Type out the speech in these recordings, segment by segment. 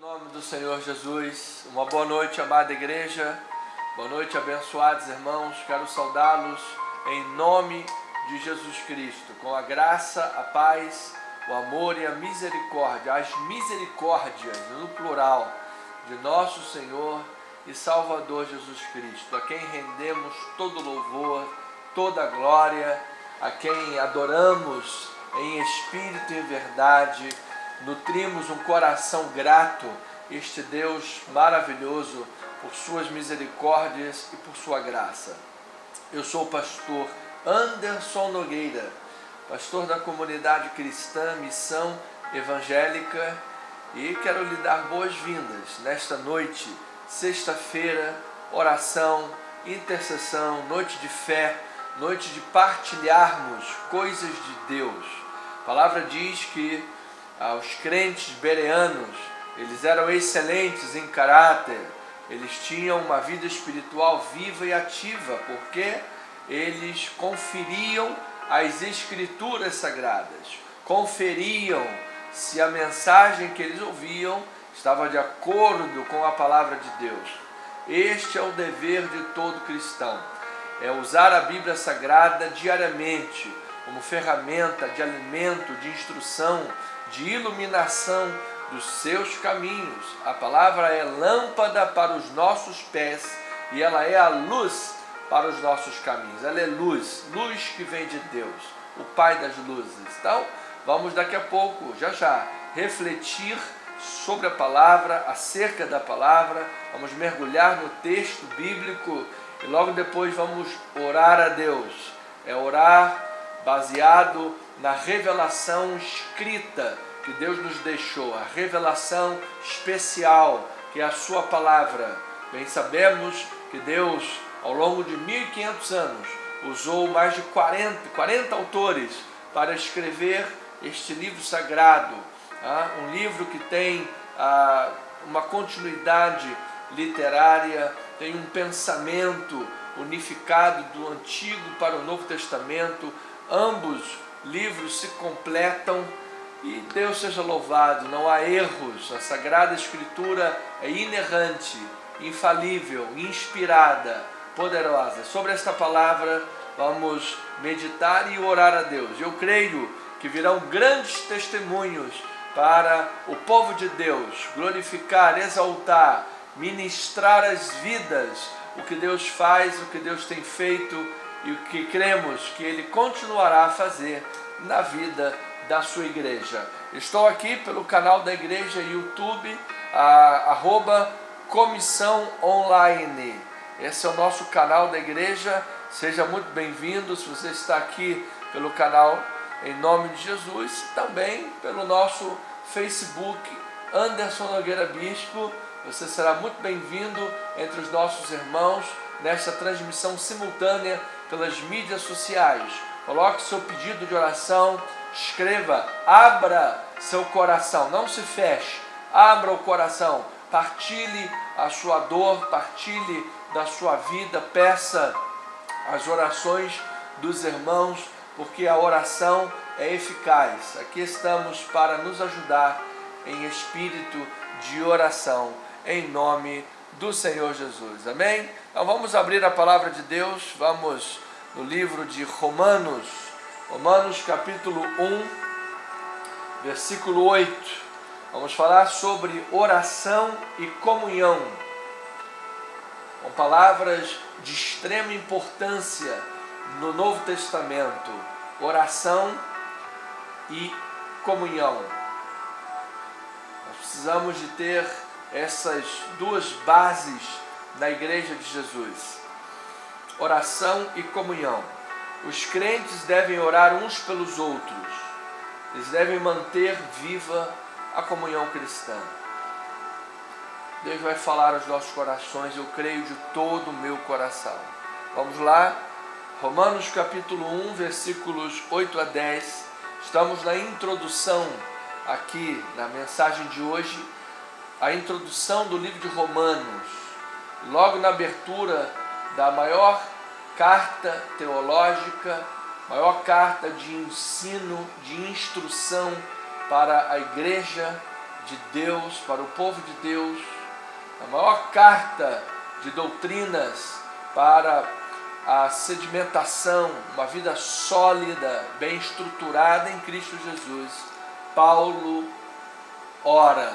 nome do Senhor Jesus, uma boa noite, amada igreja, boa noite, abençoados irmãos, quero saudá-los em nome de Jesus Cristo, com a graça, a paz, o amor e a misericórdia, as misericórdias, no plural, de nosso Senhor e Salvador Jesus Cristo, a quem rendemos todo louvor, toda glória, a quem adoramos em espírito e verdade, nutrimos um coração grato, este Deus maravilhoso, por suas misericórdias e por sua graça. Eu sou o pastor Anderson Nogueira, pastor da comunidade cristã Missão Evangélica, e quero lhe dar boas-vindas nesta noite, sexta-feira, oração, intercessão, noite de fé, noite de partilharmos coisas de Deus. A palavra diz que os crentes bereanos, eles eram excelentes em caráter, eles tinham uma vida espiritual viva e ativa, porque eles conferiam as escrituras sagradas, conferiam se a mensagem que eles ouviam estava de acordo com a palavra de Deus. Este é o dever de todo cristão, é usar a Bíblia Sagrada diariamente, como ferramenta de alimento, de instrução, de iluminação dos seus caminhos. A palavra é lâmpada para os nossos pés e ela é a luz para os nossos caminhos. Ela é luz, luz que vem de Deus, o Pai das luzes. Então, vamos daqui a pouco, já, refletir sobre a palavra, acerca da palavra, vamos mergulhar no texto bíblico e logo depois vamos orar a Deus. É orar baseado na revelação escrita que Deus nos deixou, a revelação especial que é a sua palavra. Bem sabemos que Deus, ao longo de 1500 anos, usou mais de 40 autores para escrever este livro sagrado, um livro que tem uma continuidade literária, tem um pensamento unificado do Antigo para o Novo Testamento. Ambos livros se completam e Deus seja louvado, não há erros, a Sagrada Escritura é inerrante, infalível, inspirada, poderosa. Sobre esta palavra vamos meditar e orar a Deus. Eu creio que virão grandes testemunhos para o povo de Deus, glorificar, exaltar, ministrar as vidas, o que Deus faz, o que Deus tem feito e o que cremos que Ele continuará a fazer na vida da sua igreja. Estou aqui pelo canal da igreja YouTube, @Comissão Online. Esse é o nosso canal da igreja. Seja muito bem-vindo se você está aqui pelo canal em nome de Jesus, também pelo nosso Facebook Anderson Nogueira Bispo. Você será muito bem-vindo entre os nossos irmãos nesta transmissão simultânea pelas mídias sociais. Coloque seu pedido de oração, escreva, abra seu coração, não se feche, abra o coração, partilhe a sua dor, partilhe da sua vida, peça as orações dos irmãos, porque a oração é eficaz. Aqui estamos para nos ajudar em espírito de oração, em nome do Senhor Jesus. Amém? Então vamos abrir a palavra de Deus, vamos no livro de Romanos capítulo 1, versículo 8. Vamos falar sobre oração e comunhão, com palavras de extrema importância no Novo Testamento: oração e comunhão. Nós precisamos de ter essas duas bases na igreja de Jesus: oração e comunhão. Os crentes devem orar uns pelos outros, eles devem manter viva a comunhão cristã. Deus vai falar aos nossos corações, eu creio de todo o meu coração. Vamos lá, Romanos capítulo 1, versículos 8 a 10. Estamos na introdução aqui, na mensagem de hoje, a introdução do livro de Romanos, logo na abertura da maior carta teológica, maior carta de ensino, de instrução para a igreja de Deus, para o povo de Deus, a maior carta de doutrinas para a sedimentação, uma vida sólida, bem estruturada em Cristo Jesus. Paulo ora,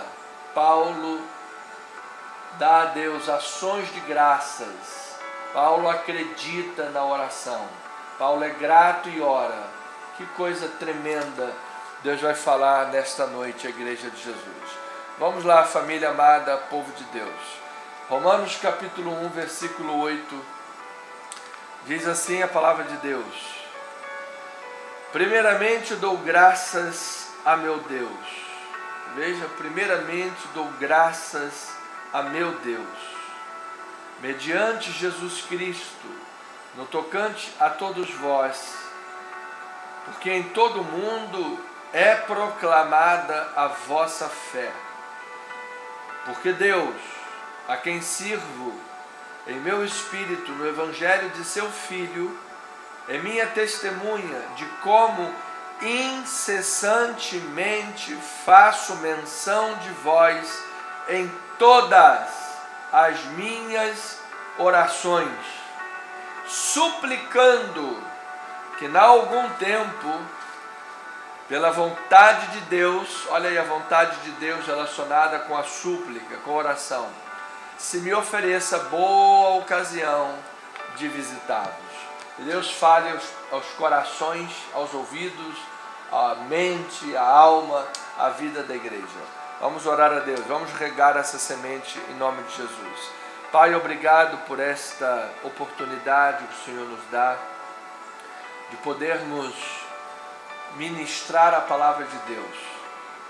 Paulo dá a Deus ações de graças, Paulo acredita na oração, Paulo é grato e ora. Que coisa tremenda Deus vai falar nesta noite à Igreja de Jesus. Vamos lá, família amada, povo de Deus. Romanos capítulo 1, versículo 8, diz assim a palavra de Deus: primeiramente dou graças a meu Deus. Veja, primeiramente dou graças a meu Deus, mediante Jesus Cristo, no tocante a todos vós, porque em todo o mundo é proclamada a vossa fé. Porque Deus, a quem sirvo em meu espírito no Evangelho de seu Filho, é minha testemunha de como incessantemente faço menção de vós em todas as minhas orações, suplicando que, na algum tempo, pela vontade de Deus, olha aí a vontade de Deus relacionada com a súplica, com a oração, se me ofereça boa ocasião de visitá-los. Deus fale aos corações, aos ouvidos, à mente, à alma, à vida da igreja. Vamos orar a Deus, vamos regar essa semente em nome de Jesus. Pai, obrigado por esta oportunidade que o Senhor nos dá de podermos ministrar a palavra de Deus,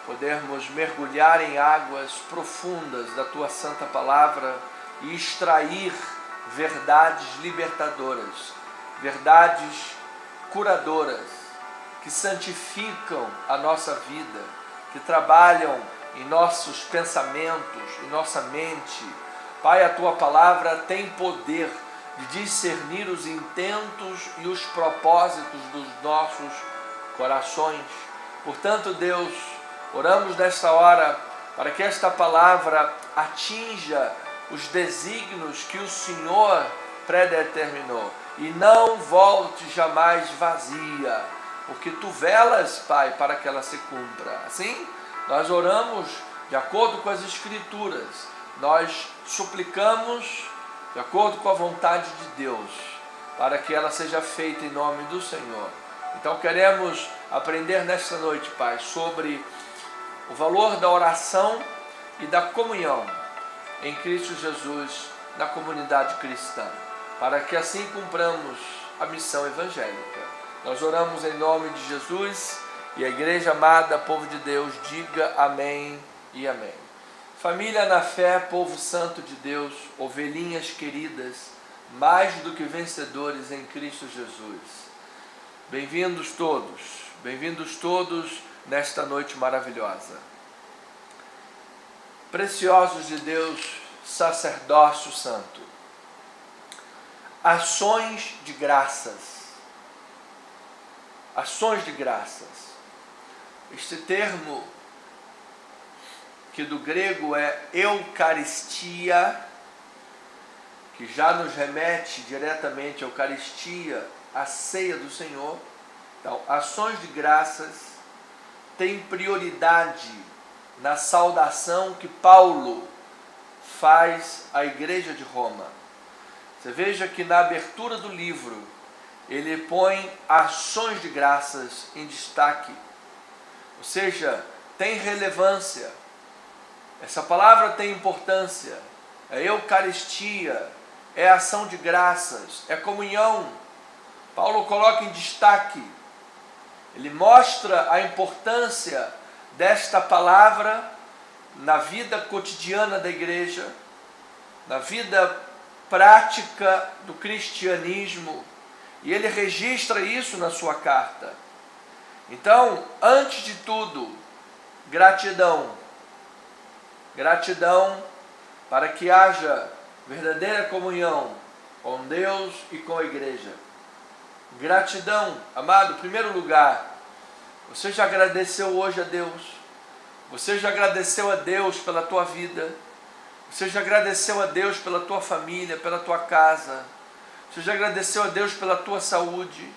podermos mergulhar em águas profundas da Tua Santa Palavra e extrair verdades libertadoras, verdades curadoras, que santificam a nossa vida, que trabalham em nossos pensamentos, em nossa mente. Pai, a Tua Palavra tem poder de discernir os intentos e os propósitos dos nossos corações. Portanto, Deus, oramos nesta hora para que esta palavra atinja os desígnios que o Senhor predeterminou e não volte jamais vazia, porque Tu velas, Pai, para que ela se cumpra. Assim, nós oramos de acordo com as Escrituras, nós suplicamos de acordo com a vontade de Deus, para que ela seja feita em nome do Senhor. Então queremos aprender nesta noite, Pai, sobre o valor da oração e da comunhão em Cristo Jesus na comunidade cristã, para que assim cumpramos a missão evangélica. Nós oramos em nome de Jesus e a igreja amada, povo de Deus, diga amém e amém. Família na fé, povo santo de Deus, ovelhinhas queridas, mais do que vencedores em Cristo Jesus. Bem-vindos todos nesta noite maravilhosa. Preciosos de Deus, sacerdócio santo, ações de graças. Ações de graças. Este termo, que do grego é Eucaristia, que já nos remete diretamente à Eucaristia, a ceia do Senhor. Então, ações de graças têm prioridade na saudação que Paulo faz à igreja de Roma. Você veja que na abertura do livro ele põe ações de graças em destaque, ou seja, tem relevância. Essa palavra tem importância. É Eucaristia, é ação de graças, é comunhão. Paulo coloca em destaque, ele mostra a importância desta palavra na vida cotidiana da igreja, na vida prática do cristianismo, e ele registra isso na sua carta. Então, antes de tudo, gratidão. Gratidão para que haja verdadeira comunhão com Deus e com a igreja. Gratidão, amado, em primeiro lugar, você já agradeceu hoje a Deus Você já agradeceu a Deus pela tua vida? Você já agradeceu a Deus pela tua família, pela tua casa? Você já agradeceu a Deus pela tua saúde?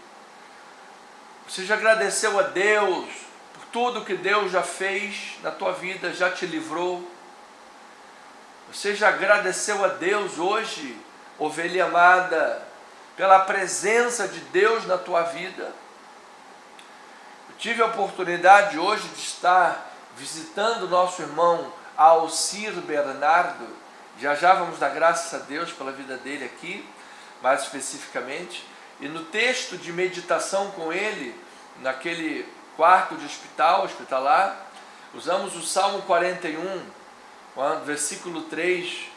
Você já agradeceu a Deus por tudo que Deus já fez na tua vida, já te livrou? Você já agradeceu a Deus hoje, ovelha amada, pela presença de Deus na tua vida? Eu tive a oportunidade hoje de estar visitando o nosso irmão Alcir Bernardo. Já vamos dar graças a Deus pela vida dele aqui, mais especificamente. E no texto de meditação com ele, naquele quarto de hospitalar, usamos o Salmo 41, versículo 3,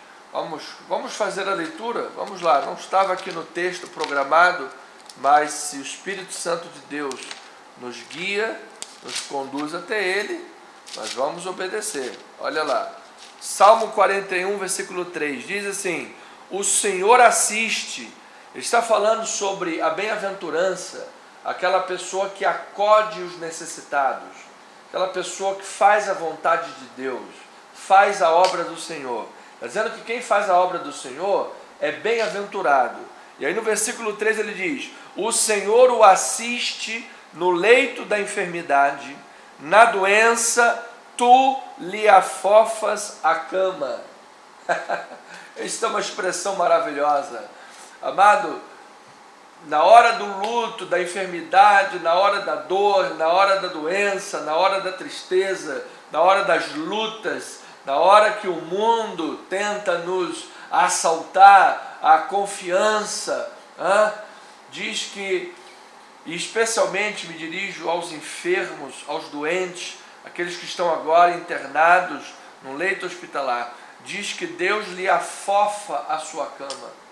vamos fazer a leitura, vamos lá, não estava aqui no texto programado, mas se o Espírito Santo de Deus nos guia, nos conduz até ele, nós vamos obedecer. Olha lá, Salmo 41, versículo 3, diz assim: o Senhor assiste, ele está falando sobre a bem-aventurança, aquela pessoa que acode os necessitados, aquela pessoa que faz a vontade de Deus, faz a obra do Senhor. Está dizendo que quem faz a obra do Senhor é bem-aventurado. E aí no versículo 3 ele diz: o Senhor o assiste no leito da enfermidade, na doença tu lhe afofas a cama. Esta é uma expressão maravilhosa. Amado, na hora do luto, da enfermidade, na hora da dor, na hora da doença, na hora da tristeza, na hora das lutas, na hora que o mundo tenta nos assaltar a confiança, diz que, e especialmente me dirijo aos enfermos, aos doentes, aqueles que estão agora internados no leito hospitalar, diz que Deus lhe afofa a sua cama.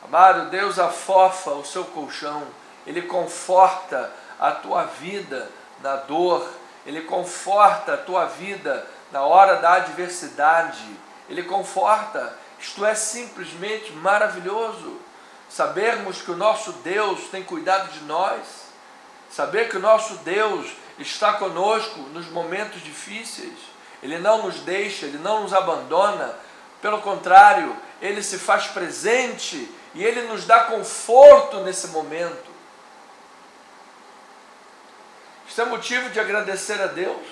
Amado, Deus afofa o seu colchão, Ele conforta a tua vida na dor, Ele conforta a tua vida na hora da adversidade, Ele conforta. Isto é simplesmente maravilhoso, sabermos que o nosso Deus tem cuidado de nós, saber que o nosso Deus está conosco nos momentos difíceis, Ele não nos deixa, Ele não nos abandona, pelo contrário, Ele se faz presente e Ele nos dá conforto nesse momento. Isso é motivo de agradecer a Deus,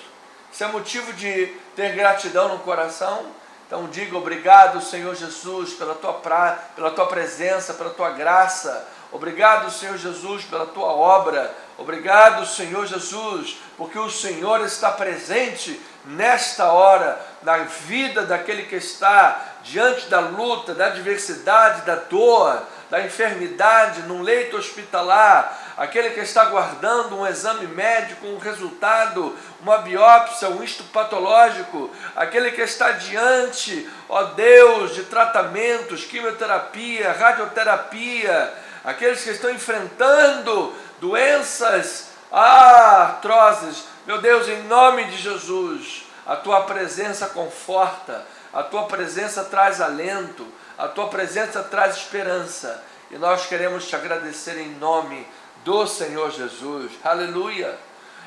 isso é motivo de ter gratidão no coração. Então diga: obrigado, Senhor Jesus, pela tua presença, pela tua graça. Obrigado, Senhor Jesus, pela tua obra. Obrigado, Senhor Jesus, porque o Senhor está presente nesta hora, na vida daquele que está diante da luta, da adversidade, da dor, da enfermidade, num leito hospitalar, aquele que está aguardando um exame médico, um resultado, uma biópsia, um histopatológico, aquele que está diante, ó Deus, de tratamentos, quimioterapia, radioterapia, aqueles que estão enfrentando doenças atrozes. Meu Deus, em nome de Jesus, a tua presença conforta, a tua presença traz alento, a tua presença traz esperança, e nós queremos te agradecer em nome do Senhor Jesus. Aleluia!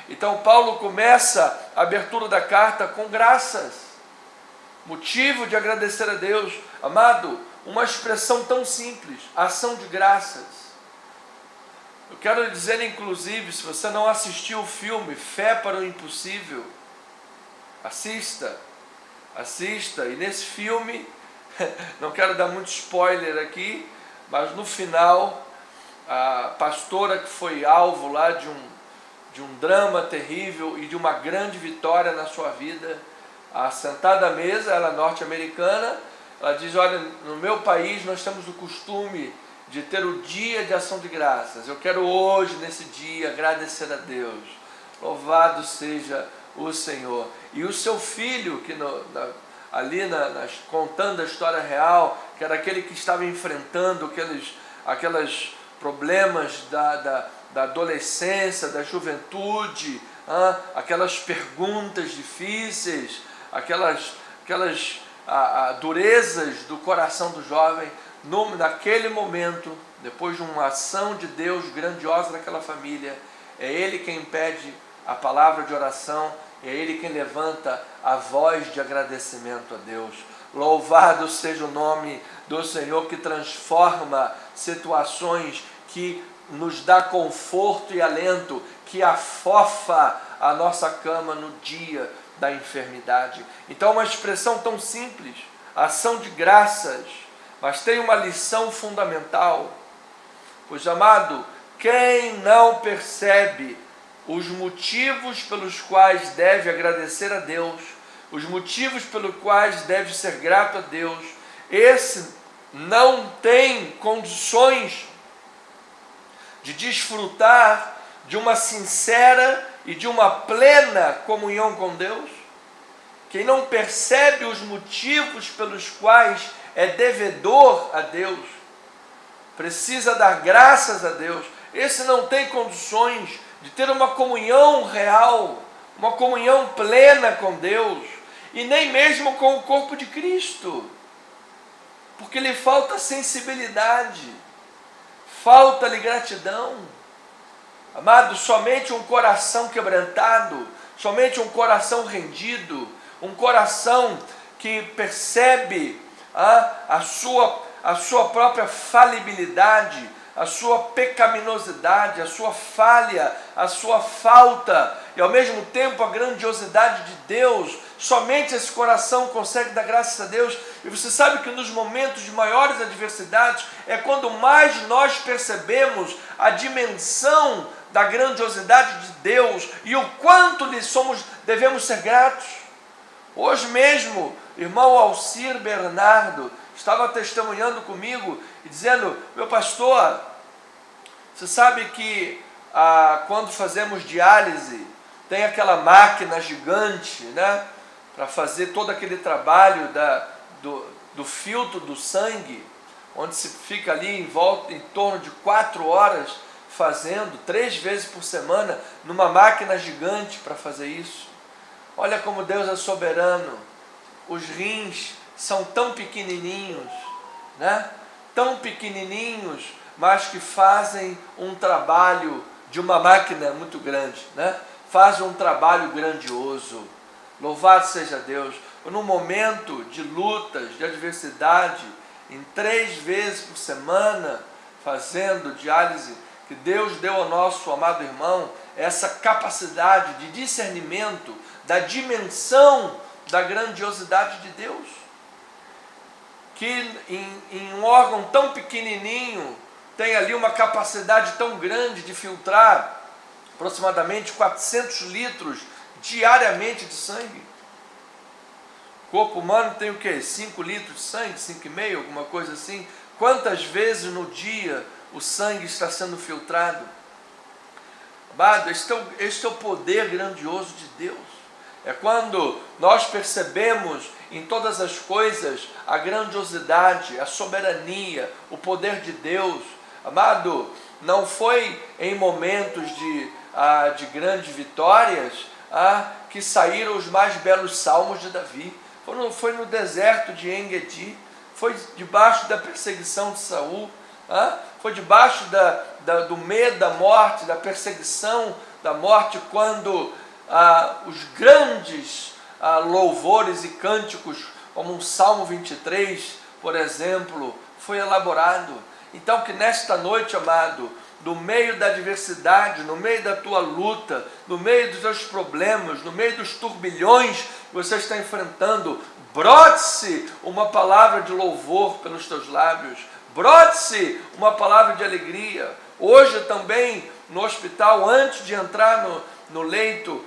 Então Paulo começa a abertura da carta com graças, motivo de agradecer a Deus. Amado, uma expressão tão simples, ação de graças. Eu quero lhe dizer, inclusive, se você não assistiu o filme Fé para o Impossível, assista, e nesse filme, não quero dar muito spoiler aqui, mas no final, a pastora que foi alvo lá de um drama terrível e de uma grande vitória na sua vida, sentada à mesa, ela é norte-americana, ela diz: olha, no meu país nós temos o costume de ter o dia de ação de graças. Eu quero hoje, nesse dia, agradecer a Deus. Louvado seja o Senhor. E o seu filho, que contando a história real, que era aquele que estava enfrentando aqueles problemas da adolescência, da juventude, aquelas perguntas difíceis, aquelas durezas do coração do jovem. Naquele momento, depois de uma ação de Deus grandiosa naquela família, é Ele quem pede a palavra de oração, é Ele quem levanta a voz de agradecimento a Deus. Louvado seja o nome do Senhor, que transforma situações, que nos dá conforto e alento, que afofa a nossa cama no dia da enfermidade. Então, uma expressão tão simples, ação de graças, mas tem uma lição fundamental. Pois, amado, quem não percebe os motivos pelos quais deve agradecer a Deus, os motivos pelos quais deve ser grato a Deus, esse não tem condições de desfrutar de uma sincera e de uma plena comunhão com Deus. Quem não percebe os motivos pelos quais é devedor a Deus, precisa dar graças a Deus, esse não tem condições de ter uma comunhão real, uma comunhão plena com Deus, e nem mesmo com o corpo de Cristo, porque lhe falta sensibilidade, falta-lhe gratidão. Amado, somente um coração quebrantado, somente um coração rendido, um coração que percebe a sua própria falibilidade, a sua pecaminosidade, a sua falha, a sua falta, e ao mesmo tempo a grandiosidade de Deus, somente esse coração consegue dar graças a Deus. E você sabe que nos momentos de maiores adversidades é quando mais nós percebemos a dimensão da grandiosidade de Deus e o quanto devemos ser gratos. Hoje mesmo, irmão Alcir Bernardo estava testemunhando comigo e dizendo: meu pastor, você sabe que quando fazemos diálise, tem aquela máquina gigante, né, para fazer todo aquele trabalho do filtro do sangue, onde se fica ali em torno de 4 horas fazendo, 3 vezes por semana, numa máquina gigante para fazer isso. Olha como Deus é soberano. Os rins são tão pequenininhos, né? Tão pequenininhos, mas que fazem um trabalho de uma máquina muito grande, né? Fazem um trabalho grandioso. Louvado seja Deus. No momento de lutas, de adversidade, em 3 vezes por semana, fazendo diálise, que Deus deu ao nosso amado irmão essa capacidade de discernimento da dimensão da grandiosidade de Deus, que em um órgão tão pequenininho tem ali uma capacidade tão grande de filtrar aproximadamente 400 litros diariamente de sangue. O corpo humano tem o quê? 5 litros de sangue, 5,5, alguma coisa assim. Quantas vezes no dia o sangue está sendo filtrado? Amado, este é o poder grandioso de Deus. É quando nós percebemos em todas as coisas a grandiosidade, a soberania, o poder de Deus. Amado, não foi em momentos de grandes vitórias que saíram os mais belos salmos de Davi. Foi no deserto de En-Gedi, foi debaixo da perseguição de Saul, foi debaixo do medo da morte, da perseguição da morte, quando os grandes louvores e cânticos, como um Salmo 23, por exemplo, foi elaborado. Então, que nesta noite, amado, no meio da adversidade, no meio da tua luta, no meio dos teus problemas, no meio dos turbilhões que você está enfrentando, brote-se uma palavra de louvor pelos teus lábios, brote-se uma palavra de alegria. Hoje também, no hospital, antes de entrar no leito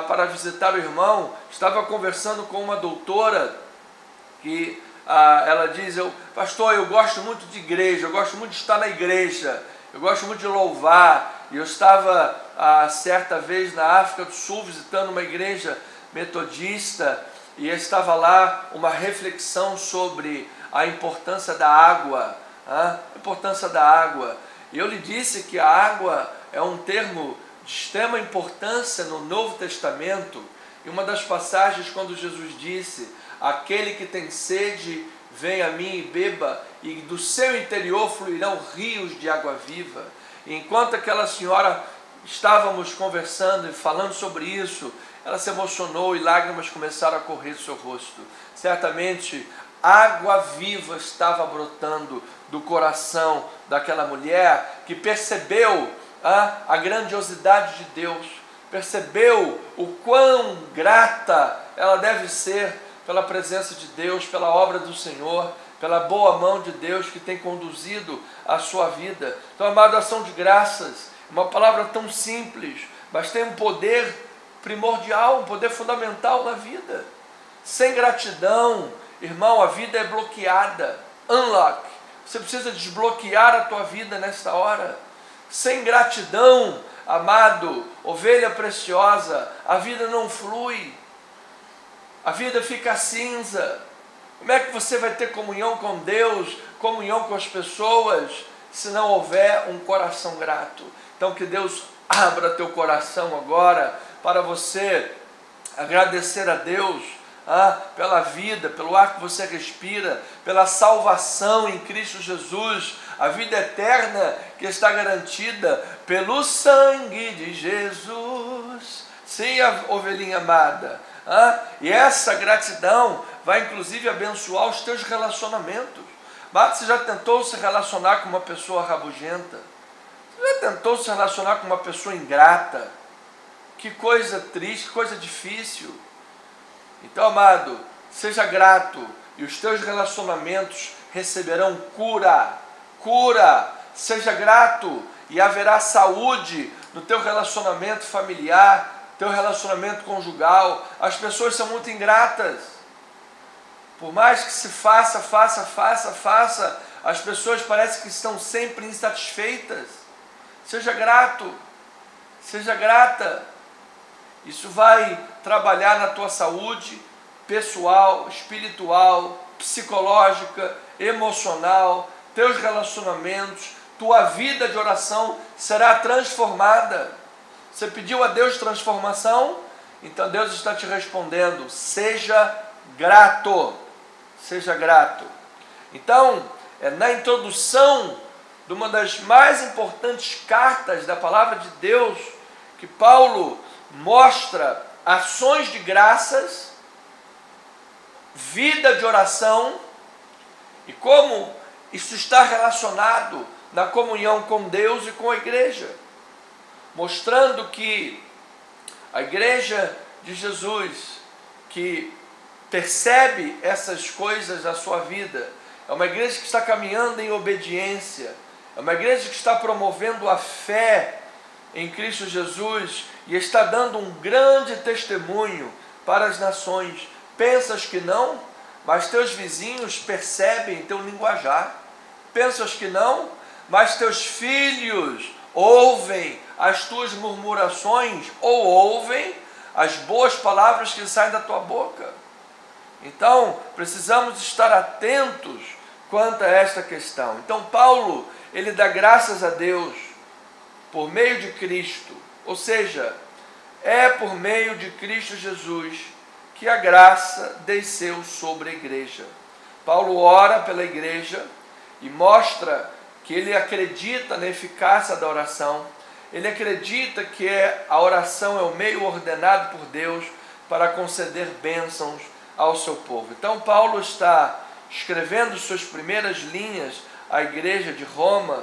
para visitar o irmão, estava conversando com uma doutora que ela diz: pastor, eu gosto muito de igreja, eu gosto muito de estar na igreja, eu gosto muito de louvar. E eu estava certa vez na África do Sul visitando uma igreja metodista, e estava lá uma reflexão sobre a importância da água, a importância da água. E eu lhe disse que a água é um termo de extrema importância no Novo Testamento. E uma das passagens, quando Jesus disse: aquele que tem sede, vem a mim e beba, e do seu interior fluirão rios de água viva. E enquanto aquela senhora estávamos conversando e falando sobre isso, ela se emocionou e lágrimas começaram a correr do seu rosto. Certamente, água viva estava brotando do coração daquela mulher que percebeu a grandiosidade de Deus, percebeu o quão grata ela deve ser pela presença de Deus, pela obra do Senhor, pela boa mão de Deus que tem conduzido a sua vida. Então, amado, ação de graças, uma palavra tão simples, mas tem um poder primordial, um poder fundamental na vida. Sem gratidão, irmão, a vida é bloqueada. Unlock. Você precisa desbloquear a tua vida nesta hora. Sem gratidão, amado, ovelha preciosa, a vida não flui. A vida fica cinza. Como é que você vai ter comunhão com Deus, comunhão com as pessoas, se não houver um coração grato? Então que Deus abra teu coração agora para você agradecer a Deus pela vida, pelo ar que você respira, pela salvação em Cristo Jesus, a vida eterna que está garantida pelo sangue de Jesus. Sim, a ovelhinha amada. E essa gratidão vai inclusive abençoar os teus relacionamentos. Mas você já tentou se relacionar com uma pessoa rabugenta? Você já tentou se relacionar com uma pessoa ingrata? Que coisa triste, que coisa difícil. Então, amado, seja grato e os teus relacionamentos receberão cura. Cura. Seja grato e haverá saúde no teu relacionamento familiar, teu relacionamento conjugal. As pessoas são muito ingratas. Por mais que se faça, as pessoas parecem que estão sempre insatisfeitas. Seja grato, seja grata. Isso vai trabalhar na tua saúde pessoal, espiritual, psicológica, emocional, teus relacionamentos, tua vida de oração será transformada. Você pediu a Deus transformação? Então Deus está te respondendo, seja grato, seja grato. Então, na introdução de uma das mais importantes cartas da palavra de Deus, que Paulo mostra ações de graças, vida de oração e como isso está relacionado na comunhão com Deus e com a igreja, mostrando que a igreja de Jesus, que percebe essas coisas na sua vida, é uma igreja que está caminhando em obediência, é uma igreja que está promovendo a fé em Cristo Jesus e está dando um grande testemunho para as nações. Pensas que não, mas teus vizinhos percebem teu linguajar. Pensas que não, mas teus filhos ouvem as tuas murmurações ou ouvem as boas palavras que saem da tua boca. Então, precisamos estar atentos quanto a esta questão. Então, Paulo, ele dá graças a Deus por meio de Cristo, ou seja, é por meio de Cristo Jesus que a graça desceu sobre a igreja. Paulo ora pela igreja e mostra que ele acredita na eficácia da oração, ele acredita que a oração é o meio ordenado por Deus para conceder bênçãos ao seu povo. Então Paulo está escrevendo suas primeiras linhas à igreja de Roma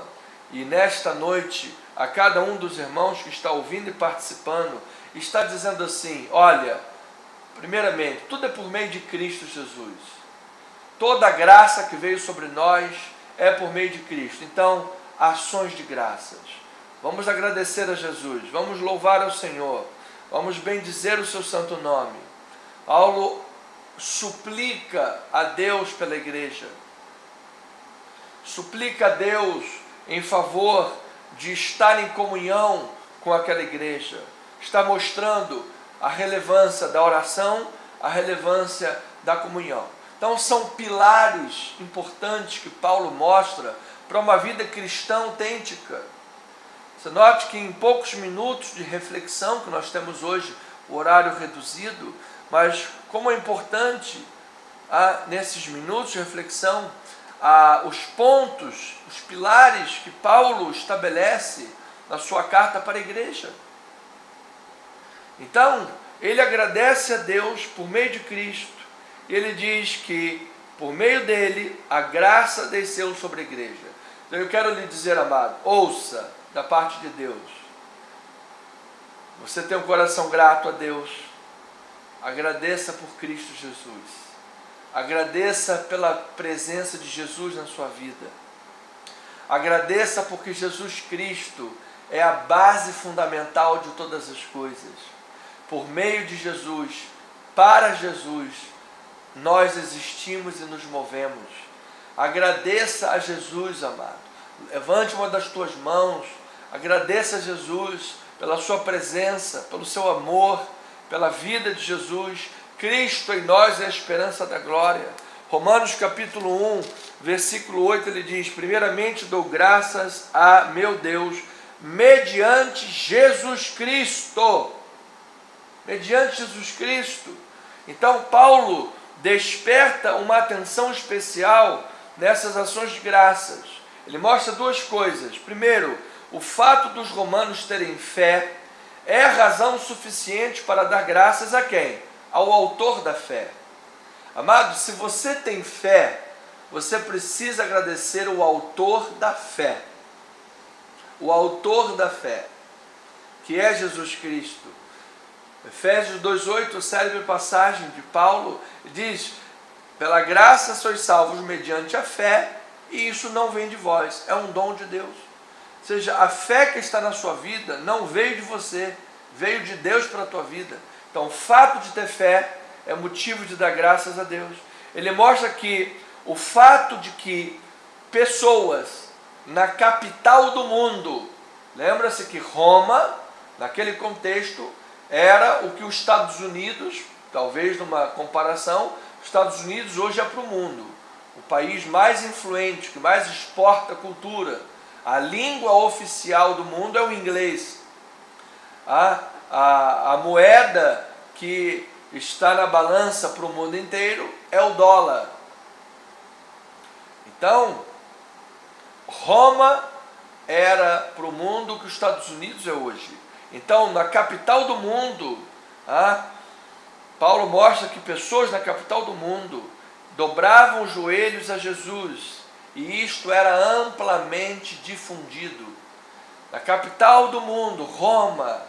e nesta noite a cada um dos irmãos que está ouvindo e participando, está dizendo assim, olha, primeiramente, tudo é por meio de Cristo Jesus. Toda a graça que veio sobre nós é por meio de Cristo. Então, ações de graças. Vamos agradecer a Jesus, vamos louvar ao Senhor, vamos bendizer o seu santo nome. Paulo suplica a Deus pela igreja, suplica a Deus em favor de estar em comunhão com aquela igreja, está mostrando a relevância da oração, a relevância da comunhão. Então são pilares importantes que Paulo mostra para uma vida cristã autêntica. Você note que em poucos minutos de reflexão que nós temos hoje, o horário reduzido, mas como é importante nesses minutos de reflexão, os pontos, os pilares que Paulo estabelece na sua carta para a igreja. Então, ele agradece a Deus por meio de Cristo. Ele diz que, por meio dele, a graça desceu sobre a igreja. Então, eu quero lhe dizer, amado, ouça da parte de Deus. Você tem um coração grato a Deus. Agradeça por Cristo Jesus. Agradeça pela presença de Jesus na sua vida. Agradeça porque Jesus Cristo é a base fundamental de todas as coisas. Por meio de Jesus, para Jesus, nós existimos e nos movemos. Agradeça a Jesus, amado. Levante uma das tuas mãos. Agradeça a Jesus pela sua presença, pelo seu amor, pela vida de Jesus. Cristo em nós é a esperança da glória. Romanos capítulo 1, versículo 8, ele diz: primeiramente dou graças a meu Deus, mediante Jesus Cristo. Mediante Jesus Cristo. Então Paulo desperta uma atenção especial nessas ações de graças. Ele mostra duas coisas. Primeiro, o fato dos romanos terem fé é razão suficiente para dar graças a quem? Ao autor da fé. Amado, se você tem fé, você precisa agradecer o autor da fé. O autor da fé, que é Jesus Cristo. Efésios 2,8, célebre passagem de Paulo, diz: pela graça sois salvos mediante a fé, e isso não vem de vós, é um dom de Deus. Ou seja, a fé que está na sua vida não veio de você, veio de Deus para a tua vida. Então, o fato de ter fé é motivo de dar graças a Deus. Ele mostra que o fato de que pessoas na capital do mundo, lembra-se que Roma, naquele contexto, era o que os Estados Unidos, talvez numa comparação, os Estados Unidos hoje é para o mundo. O país mais influente, que mais exporta cultura. A língua oficial do mundo é o inglês. A moeda que está na balança para o mundo inteiro é o dólar. Então, Roma era para o mundo o que os Estados Unidos é hoje. Então, na capital do mundo, Paulo mostra que pessoas na capital do mundo dobravam os joelhos a Jesus, e isto era amplamente difundido. Na capital do mundo, Roma,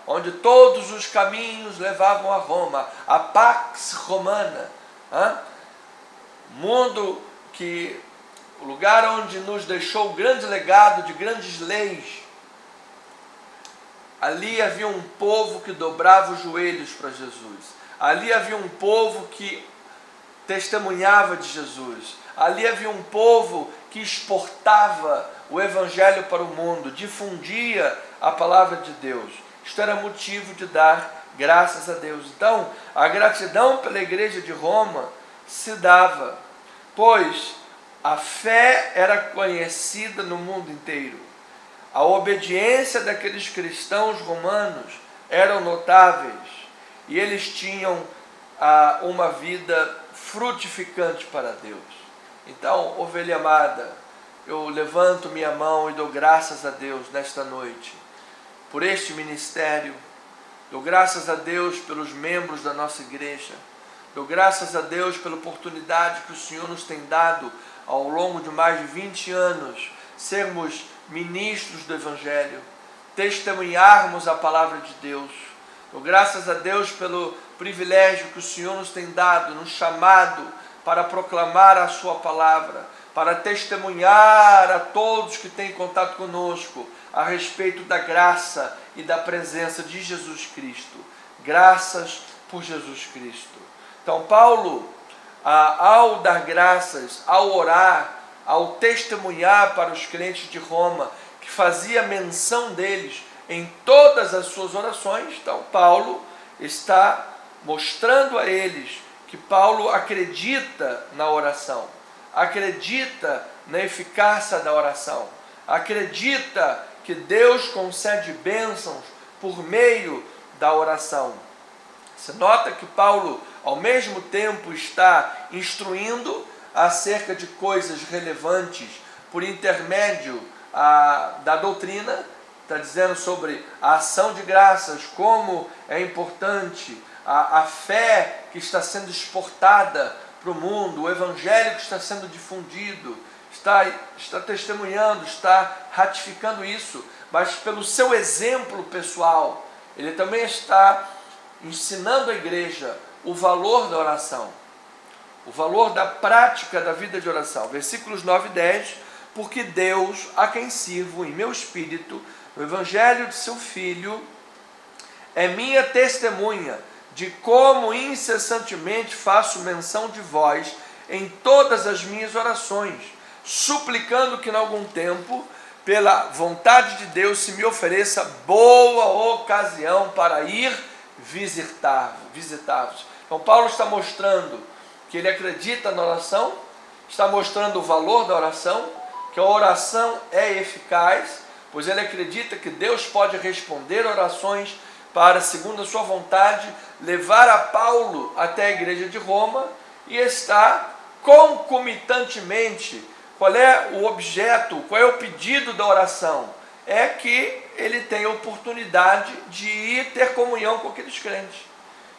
onde todos os caminhos levavam a Roma, a Pax Romana, mundo que, o lugar onde nos deixou o grande legado de grandes leis. Ali havia um povo que dobrava os joelhos para Jesus. Ali havia um povo que testemunhava de Jesus. Ali havia um povo que exportava o evangelho para o mundo, difundia a palavra de Deus. Isto era motivo de dar graças a Deus. Então, a gratidão pela igreja de Roma se dava, pois a fé era conhecida no mundo inteiro. A obediência daqueles cristãos romanos eram notáveis, e eles tinham uma vida frutificante para Deus. Então, ovelha amada, eu levanto minha mão e dou graças a Deus nesta noite por este ministério. Dou graças a Deus pelos membros da nossa igreja. Dou graças a Deus pela oportunidade que o Senhor nos tem dado ao longo de mais de 20 anos, sermos ministros do Evangelho, testemunharmos a palavra de Deus. Dou graças a Deus pelo privilégio que o Senhor nos tem dado, nos chamado para proclamar a sua palavra, para testemunhar a todos que têm contato conosco a respeito da graça e da presença de Jesus Cristo. Graças por Jesus Cristo. Então, Paulo, ao dar graças, ao orar, ao testemunhar para os crentes de Roma, que fazia menção deles em todas as suas orações, então Paulo está mostrando a eles que Paulo acredita na oração, acredita na eficácia da oração, acredita que Deus concede bênçãos por meio da oração. Você nota que Paulo, ao mesmo tempo, está instruindo acerca de coisas relevantes por intermédio da doutrina, está dizendo sobre a ação de graças, como é importante a fé que está sendo exportada para o mundo, o evangelho que está sendo difundido, está testemunhando, está ratificando isso, mas pelo seu exemplo pessoal, ele também está ensinando a igreja o valor da oração, o valor da prática da vida de oração. Versículos 9 e 10, porque Deus, a quem sirvo em meu espírito, no evangelho de seu Filho, é minha testemunha de como incessantemente faço menção de vós em todas as minhas orações, suplicando que em algum tempo, pela vontade de Deus, se me ofereça boa ocasião para ir visitar-vos. Então Paulo está mostrando que ele acredita na oração, está mostrando o valor da oração, que a oração é eficaz, pois ele acredita que Deus pode responder orações para, segundo a sua vontade, levar a Paulo até a igreja de Roma, e está concomitantemente. Qual é o objeto, qual é o pedido da oração? É que ele tenha oportunidade de ir ter comunhão com aqueles crentes.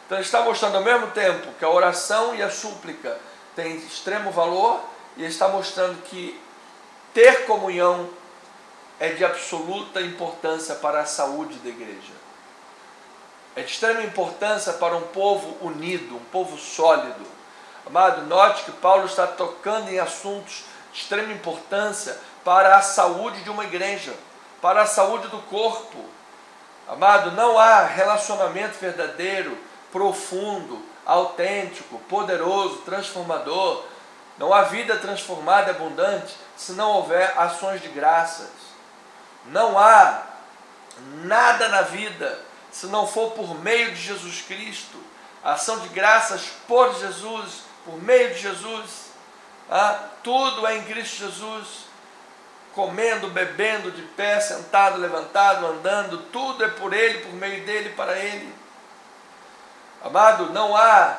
Então ele está mostrando ao mesmo tempo que a oração e a súplica têm extremo valor, e ele está mostrando que ter comunhão é de absoluta importância para a saúde da igreja. É de extrema importância para um povo unido, um povo sólido. Amado, note que Paulo está tocando em assuntos de extrema importância para a saúde de uma igreja, para a saúde do corpo. Amado, não há relacionamento verdadeiro, profundo, autêntico, poderoso, transformador. Não há vida transformada e abundante se não houver ações de graças. Não há nada na vida se não for por meio de Jesus Cristo. A ação de graças por Jesus, por meio de Jesus. Tudo é em Cristo Jesus. Comendo, bebendo, de pé, sentado, levantado, andando, tudo é por Ele, por meio dEle, para Ele. Amado, não há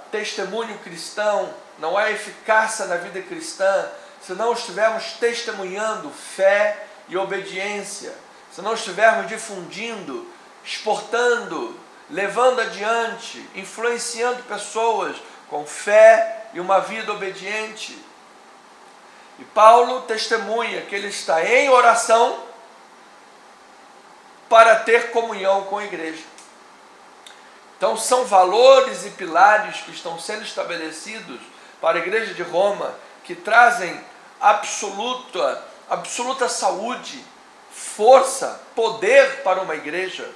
testemunho cristão, não há eficácia na vida cristã se não estivermos testemunhando fé e obediência, se não estivermos difundindo, exportando, levando adiante, influenciando pessoas com fé e uma vida obediente. E Paulo testemunha que ele está em oração para ter comunhão com a igreja. Então são valores e pilares que estão sendo estabelecidos para a igreja de Roma, que trazem absoluta saúde, força, poder para uma igreja.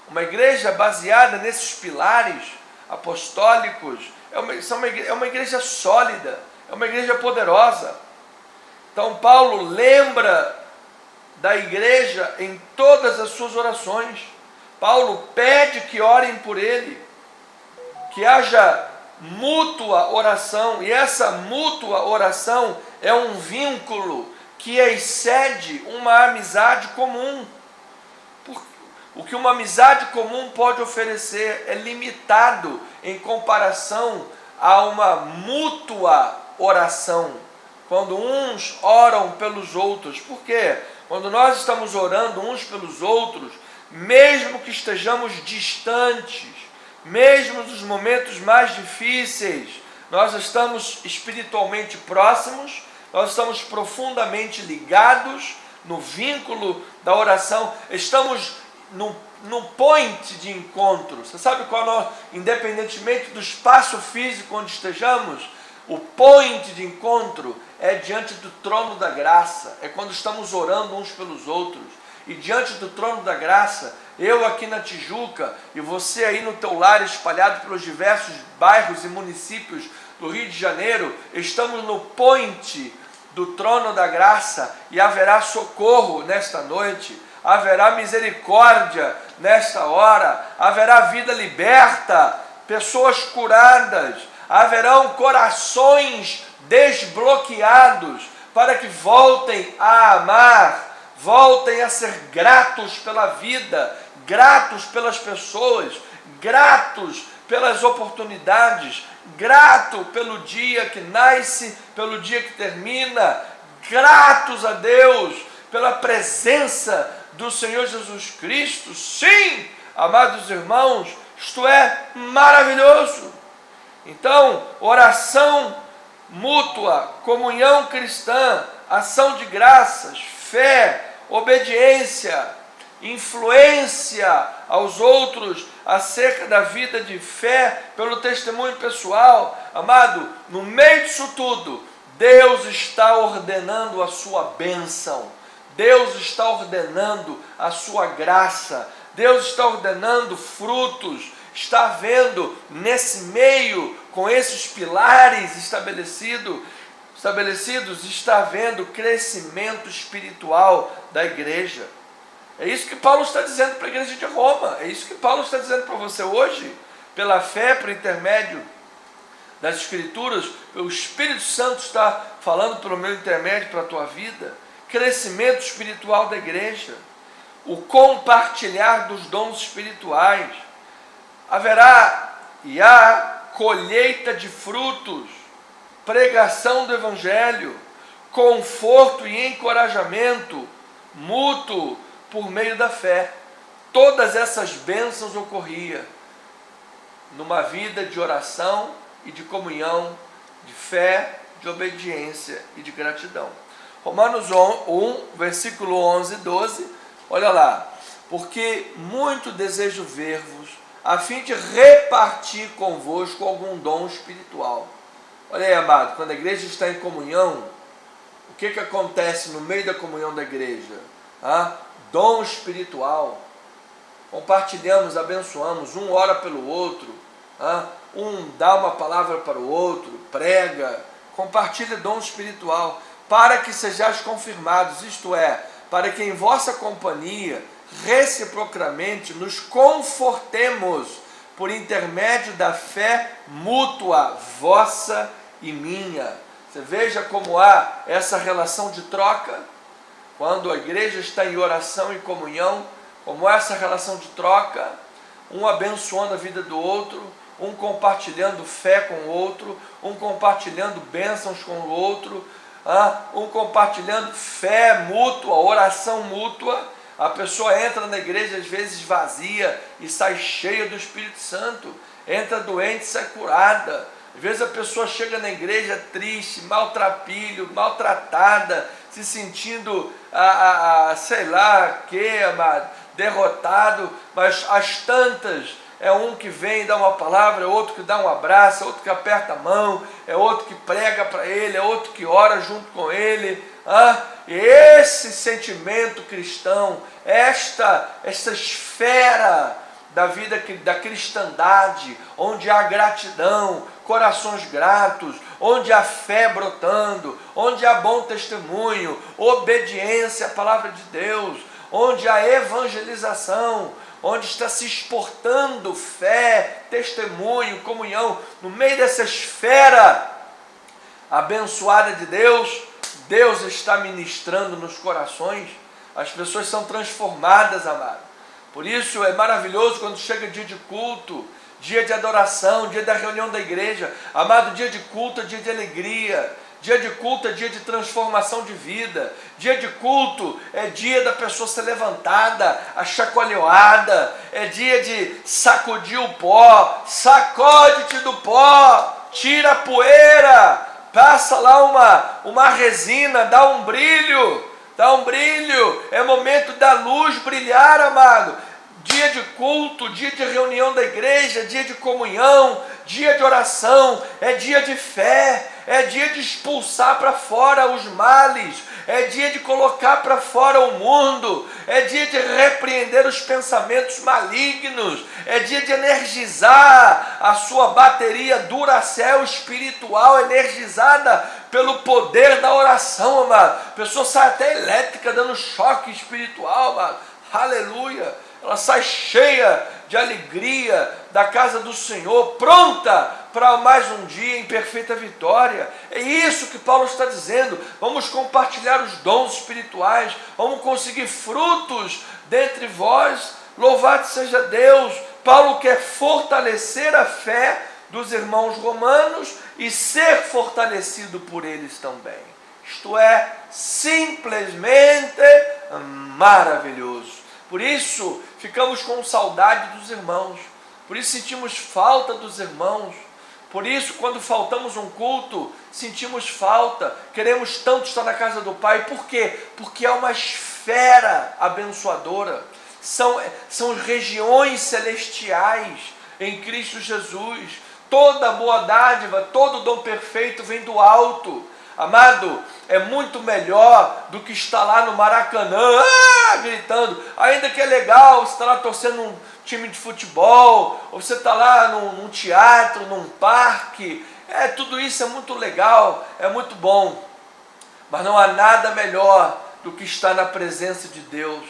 Uma igreja baseada nesses pilares apostólicos é uma igreja sólida, é uma igreja poderosa. Então Paulo lembra da igreja em todas as suas orações. Paulo pede que orem por ele, que haja mútua oração, e essa mútua oração é um vínculo que excede uma amizade comum. O que uma amizade comum pode oferecer é limitado em comparação a uma mútua oração, quando uns oram pelos outros. Por quê? Quando nós estamos orando uns pelos outros, mesmo que estejamos distantes, mesmo nos momentos mais difíceis, nós estamos espiritualmente próximos, nós estamos profundamente ligados no vínculo da oração, estamos no point de encontro. Você sabe qual é, independentemente do espaço físico onde estejamos, o point de encontro é diante do trono da graça, é quando estamos orando uns pelos outros. E diante do trono da graça, eu aqui na Tijuca e você aí no teu lar, espalhado pelos diversos bairros e municípios do Rio de Janeiro, estamos no point do trono da graça, e haverá socorro nesta noite, haverá misericórdia nesta hora, haverá vida liberta, pessoas curadas, haverão corações desbloqueados para que voltem a amar, voltem a ser gratos pela vida, gratos pelas pessoas, gratos pelas oportunidades, grato pelo dia que nasce, pelo dia que termina, gratos a Deus pela presença do Senhor Jesus Cristo. Sim, amados irmãos, isto é maravilhoso. Então, oração mútua, comunhão cristã, ação de graças, fé, obediência, influência aos outros acerca da vida de fé pelo testemunho pessoal. Amado, no meio disso tudo, Deus está ordenando a sua bênção, Deus está ordenando a sua graça, Deus está ordenando frutos, está havendo nesse meio, com esses pilares estabelecidos, está havendo crescimento espiritual da igreja. É isso que Paulo está dizendo para a igreja de Roma, é isso que Paulo está dizendo para você hoje, pela fé, por intermédio das Escrituras, o Espírito Santo está falando pelo meu intermédio para a tua vida, crescimento espiritual da igreja, o compartilhar dos dons espirituais, haverá e há colheita de frutos, pregação do Evangelho, conforto e encorajamento mútuo por meio da fé. Todas essas bênçãos ocorriam numa vida de oração e de comunhão, de fé, de obediência e de gratidão. Romanos 1, versículo 11 e 12, olha lá. Porque muito desejo ver-vos, a fim de repartir convosco algum dom espiritual. Olha aí, amado, quando a igreja está em comunhão, o que acontece no meio da comunhão da igreja? Dom espiritual. Compartilhamos, abençoamos, um ora pelo outro, um dá uma palavra para o outro, prega, compartilha dom espiritual, para que sejais confirmados, isto é, para que em vossa companhia, reciprocamente, nos confortemos por intermédio da fé mútua, vossa e minha. Você veja como há essa relação de troca, quando a igreja está em oração e comunhão, como essa relação de troca, um abençoando a vida do outro, um compartilhando fé com o outro, um compartilhando bênçãos com o outro, um compartilhando fé mútua, oração mútua. A pessoa entra na igreja às vezes vazia e sai cheia do Espírito Santo, entra doente e sai curada. Às vezes a pessoa chega na igreja triste, maltrapilho, maltratada, se sentindo, sei lá que, amado, derrotado, mas as tantas, é um que vem e dá uma palavra, é outro que dá um abraço, é outro que aperta a mão, é outro que prega para ele, é outro que ora junto com ele. Esse sentimento cristão, esta esfera da vida da cristandade, onde há gratidão, corações gratos, onde há fé brotando, onde há bom testemunho, obediência à palavra de Deus, onde há evangelização, onde está se exportando fé, testemunho, comunhão, no meio dessa esfera abençoada de Deus, Deus está ministrando nos corações, as pessoas são transformadas, amado. Por isso é maravilhoso quando chega dia de culto, dia de adoração, dia da reunião da igreja. Amado, dia de culto é dia de alegria, dia de culto é dia de transformação de vida, dia de culto é dia da pessoa ser levantada, achacoalhada, é dia de sacudir o pó, sacode-te do pó, tira a poeira, passa lá uma resina, dá um brilho, é momento da luz brilhar, amado. Dia de culto, dia de reunião da igreja, dia de comunhão, dia de oração, é dia de fé, é dia de expulsar para fora os males, é dia de colocar para fora o mundo, é dia de repreender os pensamentos malignos, é dia de energizar a sua bateria Duracell espiritual, energizada pelo poder da oração, amado. A pessoa sai até elétrica, dando choque espiritual, amado. Aleluia! Ela sai cheia de alegria da casa do Senhor, pronta para mais um dia em perfeita vitória. É isso que Paulo está dizendo. Vamos compartilhar os dons espirituais, vamos conseguir frutos dentre vós. Louvado seja Deus. Paulo quer fortalecer a fé dos irmãos romanos e ser fortalecido por eles também. Isto é, simplesmente maravilhoso. Por isso, ficamos com saudade dos irmãos. Por isso, sentimos falta dos irmãos. Por isso, quando faltamos um culto, sentimos falta. Queremos tanto estar na casa do Pai. Por quê? Porque é uma esfera abençoadora. São regiões celestiais em Cristo Jesus. Toda boa dádiva, todo dom perfeito vem do alto. Amado, é muito melhor do que estar lá no Maracanã, gritando. Ainda que é legal, você está lá torcendo um time de futebol, ou você está lá num teatro, num parque. Tudo isso é muito legal, é muito bom. Mas não há nada melhor do que estar na presença de Deus.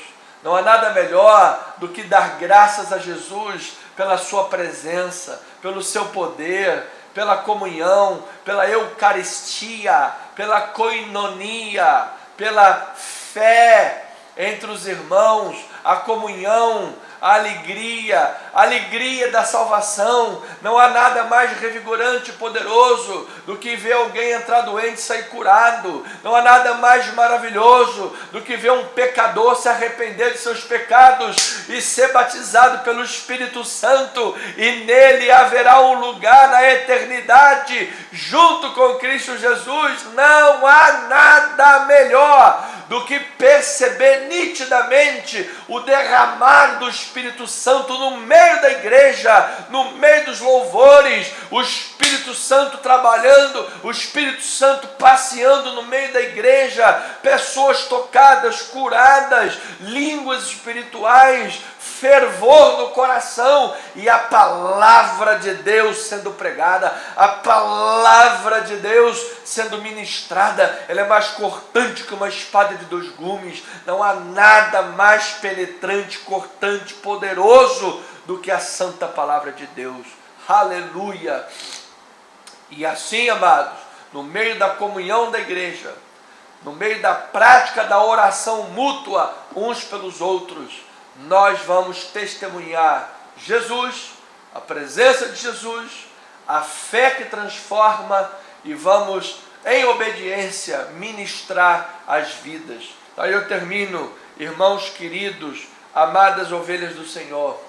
Não há nada melhor do que dar graças a Jesus pela sua presença, pelo seu poder, pela comunhão, pela eucaristia, pela koinonia, pela fé entre os irmãos, a comunhão, a alegria da salvação. Não há nada mais revigorante e poderoso do que ver alguém entrar doente e sair curado. Não há nada mais maravilhoso do que ver um pecador se arrepender de seus pecados e ser batizado pelo Espírito Santo, e nele haverá um lugar na eternidade junto com Cristo Jesus. Não há nada melhor do que perceber nitidamente o derramar do Espírito Santo no meio da igreja, no meio dos louvores, o Espírito Santo trabalhando, o Espírito Santo passeando no meio da igreja, pessoas tocadas, curadas, línguas espirituais, fervor no coração, e a palavra de Deus sendo pregada, a palavra de Deus sendo ministrada. Ela é mais cortante que uma espada de dois gumes. Não há nada mais penetrante, cortante, poderoso do que a santa palavra de Deus. Aleluia! E assim, amados, no meio da comunhão da igreja, no meio da prática da oração mútua uns pelos outros, nós vamos testemunhar Jesus, a presença de Jesus, a fé que transforma, e vamos, em obediência, ministrar as vidas. Aí eu termino, irmãos queridos, amadas ovelhas do Senhor,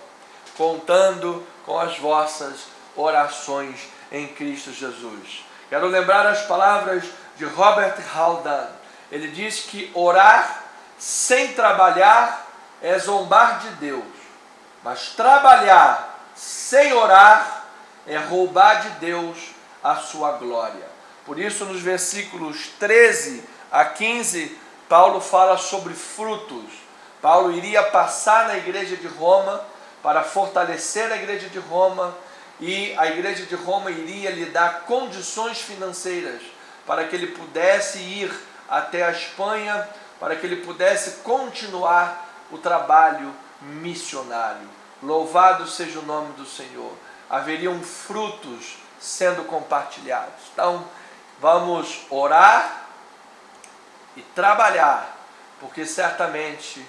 contando com as vossas orações em Cristo Jesus. Quero lembrar as palavras de Robert Haldane. Ele diz que orar sem trabalhar é zombar de Deus, mas trabalhar sem orar é roubar de Deus a sua glória. Por isso, nos versículos 13 a 15, Paulo fala sobre frutos. Paulo iria passar na igreja de Roma para fortalecer a igreja de Roma, e a igreja de Roma iria lhe dar condições financeiras para que ele pudesse ir até a Espanha, para que ele pudesse continuar o trabalho missionário. Louvado seja o nome do Senhor. Haveriam frutos sendo compartilhados. Então, vamos orar e trabalhar, porque certamente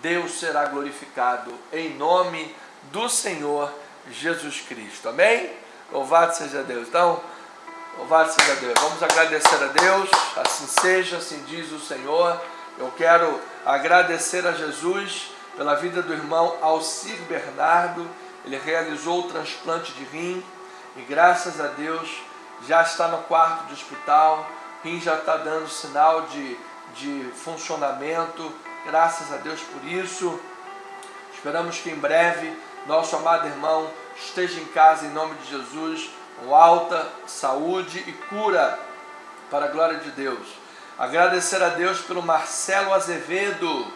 Deus será glorificado em nome do Senhor Jesus Cristo. Amém? Louvado seja Deus. Então, louvado seja Deus. Vamos agradecer a Deus. Assim seja, assim diz o Senhor. Eu quero agradecer a Jesus pela vida do irmão Alcir Bernardo. Ele realizou o transplante de rim e, graças a Deus, já está no quarto de hospital. O rim já está dando sinal de funcionamento. Graças a Deus por isso. Esperamos que em breve nosso amado irmão esteja em casa em nome de Jesus, com alta saúde e cura para a glória de Deus. Agradecer a Deus pelo Marcelo Azevedo,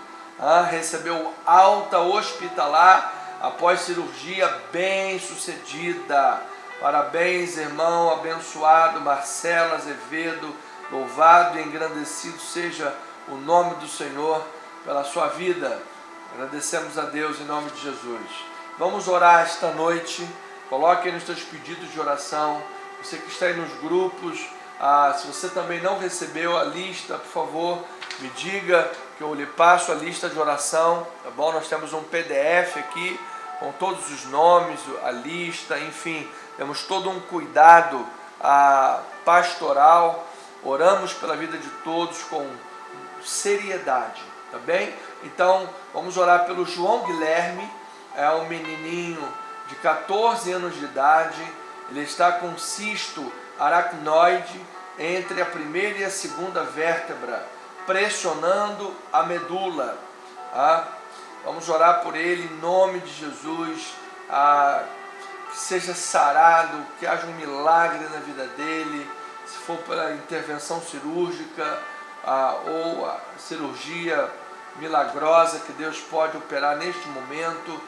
recebeu alta hospitalar após cirurgia bem sucedida. Parabéns, irmão abençoado Marcelo Azevedo. Louvado e engrandecido seja o nome do Senhor pela sua vida. Agradecemos a Deus em nome de Jesus. Vamos orar esta noite. Coloque aí nos seus pedidos de oração. Você que está aí nos grupos, se você também não recebeu a lista, por favor, me diga que eu lhe passo a lista de oração, tá bom? Nós temos um PDF aqui com todos os nomes, a lista, enfim, temos todo um cuidado pastoral. Oramos pela vida de todos com seriedade, tá bem? Então, vamos orar pelo João Guilherme, é um menininho de 14 anos de idade, ele está com cisto aracnoide entre a primeira e a segunda vértebra, pressionando a medula. Vamos orar por ele em nome de Jesus, que seja sarado, que haja um milagre na vida dele, se for pela intervenção cirúrgica ou a cirurgia milagrosa que Deus pode operar neste momento.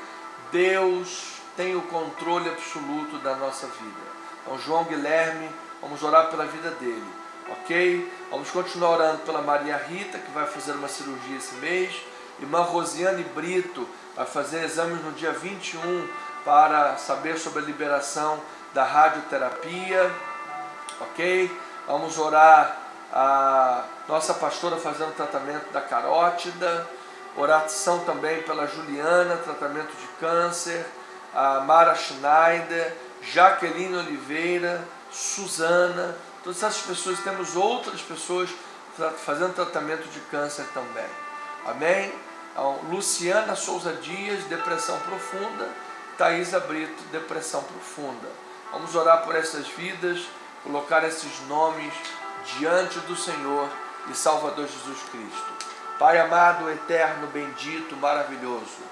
Deus tem o controle absoluto da nossa vida. Então, João Guilherme, vamos orar pela vida dele, ok? Vamos continuar orando pela Maria Rita, que vai fazer uma cirurgia esse mês. Irmã Rosiane Brito vai fazer exames no dia 21 para saber sobre a liberação da radioterapia, ok? Vamos orar a nossa pastora fazendo tratamento da carótida, oração também pela Juliana, tratamento de câncer, a Mara Schneider, Jaqueline Oliveira, Suzana, todas essas pessoas. Temos outras pessoas fazendo tratamento de câncer também, amém? Então, Luciana Souza Dias, depressão profunda, Thaisa Brito, depressão profunda. Vamos orar por essas vidas, colocar esses nomes diante do Senhor e Salvador Jesus Cristo. Pai amado, eterno, bendito, maravilhoso,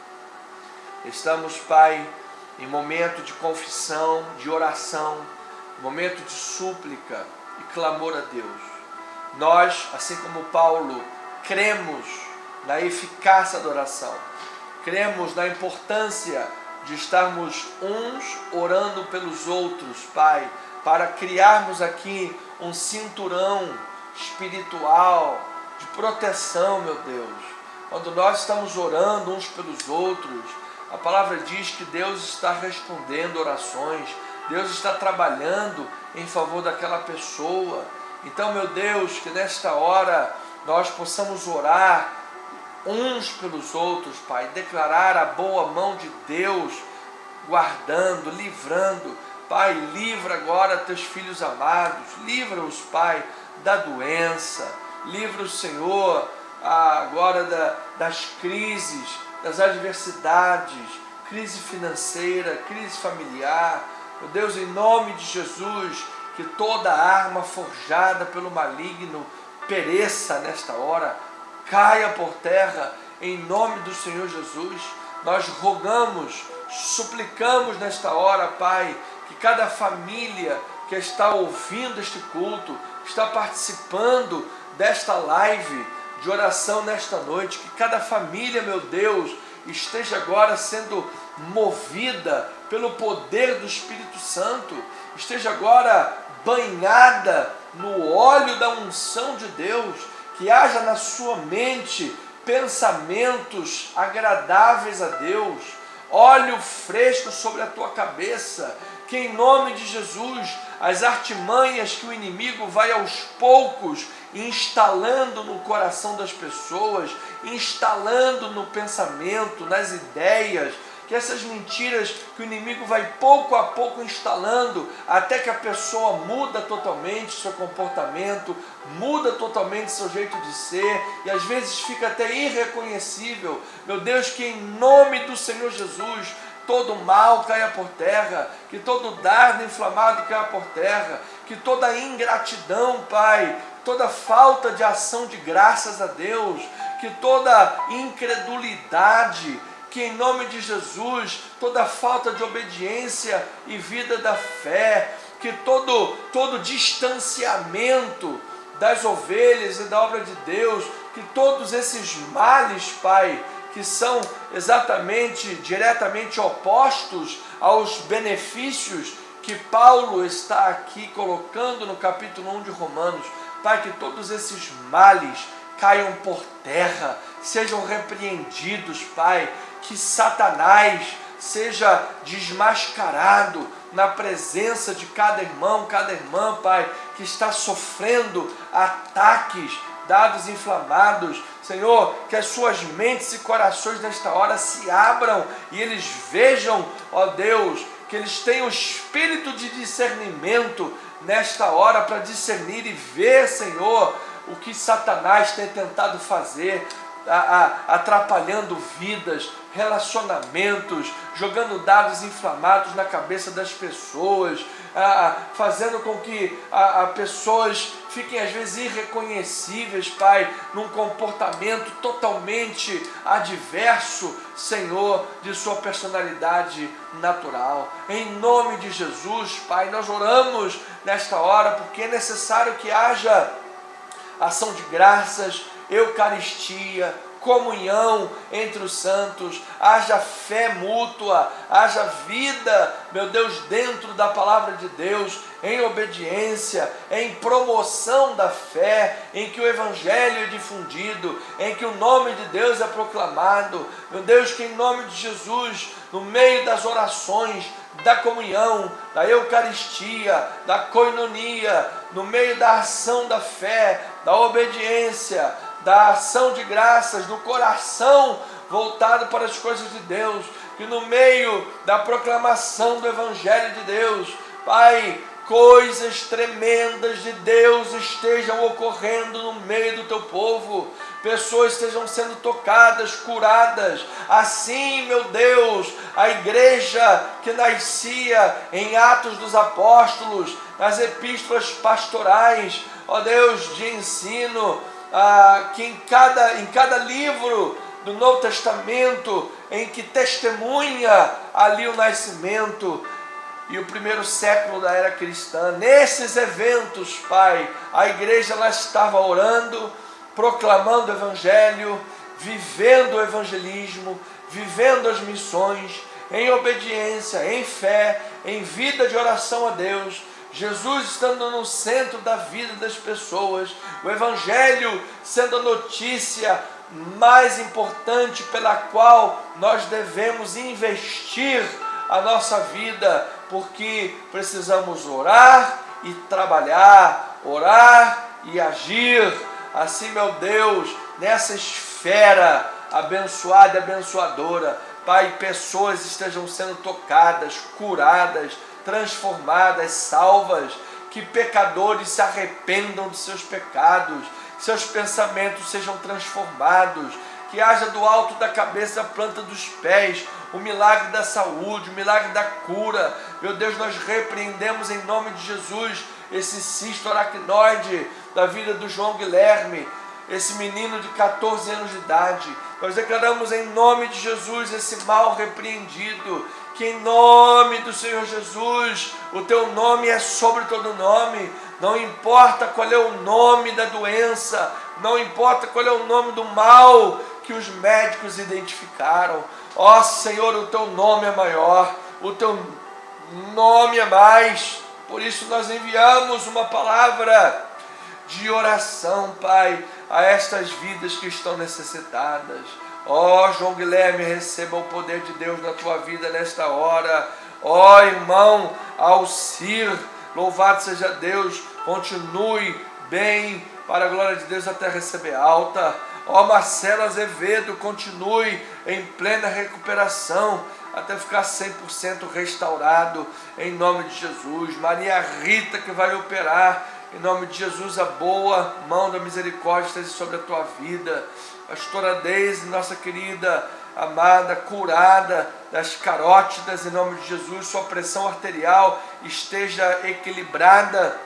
estamos, Pai, em momento de confissão, de oração, momento de súplica e clamor a Deus. Nós, assim como Paulo, cremos na eficácia da oração, cremos na importância de estarmos uns orando pelos outros, Pai, para criarmos aqui um cinturão espiritual de proteção, meu Deus. Quando nós estamos orando uns pelos outros, a palavra diz que Deus está respondendo orações, Deus está trabalhando em favor daquela pessoa. Então, meu Deus, que nesta hora nós possamos orar uns pelos outros, Pai, declarar a boa mão de Deus, guardando, livrando. Pai, livra agora teus filhos amados, livra-os, Pai, da doença, livra-os, Senhor, agora das crises, das adversidades, crise financeira, crise familiar. Meu Deus, em nome de Jesus, que toda arma forjada pelo maligno pereça nesta hora, caia por terra, em nome do Senhor Jesus. Nós rogamos, suplicamos nesta hora, Pai, que cada família que está ouvindo este culto, está participando desta live de oração nesta noite, que cada família, meu Deus, esteja agora sendo movida pelo poder do Espírito Santo, esteja agora banhada no óleo da unção de Deus, que haja na sua mente pensamentos agradáveis a Deus, óleo fresco sobre a tua cabeça, que em nome de Jesus, as artimanhas que o inimigo vai aos poucos instalando no coração das pessoas, instalando no pensamento, nas ideias, que essas mentiras que o inimigo vai pouco a pouco instalando, até que a pessoa muda totalmente seu comportamento, muda totalmente seu jeito de ser, e às vezes fica até irreconhecível. Meu Deus, que em nome do Senhor Jesus, todo mal caia por terra, que todo dardo inflamado caia por terra, que toda ingratidão, Pai, toda falta de ação de graças a Deus, que toda incredulidade, que em nome de Jesus, toda falta de obediência e vida da fé, que todo distanciamento das ovelhas e da obra de Deus, que todos esses males, Pai, que são exatamente, diretamente opostos aos benefícios que Paulo está aqui colocando no capítulo 1 de Romanos, Pai, que todos esses males caiam por terra, sejam repreendidos, Pai, que Satanás seja desmascarado na presença de cada irmão, cada irmã, Pai, que está sofrendo ataques, dados inflamados. Senhor, que as suas mentes e corações nesta hora se abram e eles vejam, ó Deus, que eles tenham espírito de discernimento nesta hora para discernir e ver, Senhor, o que Satanás tem tentado fazer, atrapalhando vidas, relacionamentos, jogando dados inflamados na cabeça das pessoas, fazendo com que pessoas fiquem às vezes irreconhecíveis, Pai, num comportamento totalmente adverso, Senhor, de sua personalidade natural. Em nome de Jesus, Pai, nós oramos nesta hora, porque é necessário que haja ação de graças, Eucaristia, comunhão entre os santos, haja fé mútua, haja vida, meu Deus, dentro da palavra de Deus, em obediência, em promoção da fé, em que o Evangelho é difundido, em que o nome de Deus é proclamado. Meu Deus, que em nome de Jesus, no meio das orações, da comunhão, da Eucaristia, da koinonia, no meio da ação da fé, da obediência, da ação de graças, do coração voltado para as coisas de Deus, que no meio da proclamação do Evangelho de Deus, Pai, coisas tremendas de Deus estejam ocorrendo no meio do teu povo, pessoas estejam sendo tocadas, curadas. Assim, meu Deus, a igreja que nascia em Atos dos Apóstolos, nas epístolas pastorais, ó Deus, de ensino, que em cada livro do Novo Testamento, em que testemunha ali o nascimento e o primeiro século da era cristã, nesses eventos, Pai, a igreja ela estava orando, proclamando o Evangelho, vivendo o evangelismo, vivendo as missões, em obediência, em fé, em vida de oração a Deus, Jesus estando no centro da vida das pessoas, o Evangelho sendo a notícia mais importante pela qual nós devemos investir a nossa vida, porque precisamos orar e trabalhar, orar e agir. Assim, meu Deus, nessa esfera abençoada e abençoadora, Pai, pessoas estejam sendo tocadas, curadas, transformadas, salvas, que pecadores se arrependam de seus pecados, seus pensamentos sejam transformados, que haja do alto da cabeça à planta dos pés o milagre da saúde, o milagre da cura. Meu Deus, nós repreendemos em nome de Jesus esse cisto aracnoide da vida do João Guilherme, esse menino de 14 anos de idade. Nós declaramos em nome de Jesus esse mal repreendido, que em nome do Senhor Jesus, o teu nome é sobre todo nome, não importa qual é o nome da doença, não importa qual é o nome do mal que os médicos identificaram. Ó Senhor, o teu nome é maior, o teu nome é mais, por isso nós enviamos uma palavra de oração, Pai, a estas vidas que estão necessitadas. Ó João Guilherme, receba o poder de Deus na tua vida nesta hora. Ó irmão Alcir, louvado seja Deus, continue bem, para a glória de Deus até receber alta. Ó Marcelo Azevedo, continue em plena recuperação, até ficar 100% restaurado, em nome de Jesus. Maria Rita, que vai operar, em nome de Jesus, a boa mão da misericórdia esteja sobre a tua vida. Pastora Deise, nossa querida, amada, curada das carótidas, em nome de Jesus, sua pressão arterial esteja equilibrada,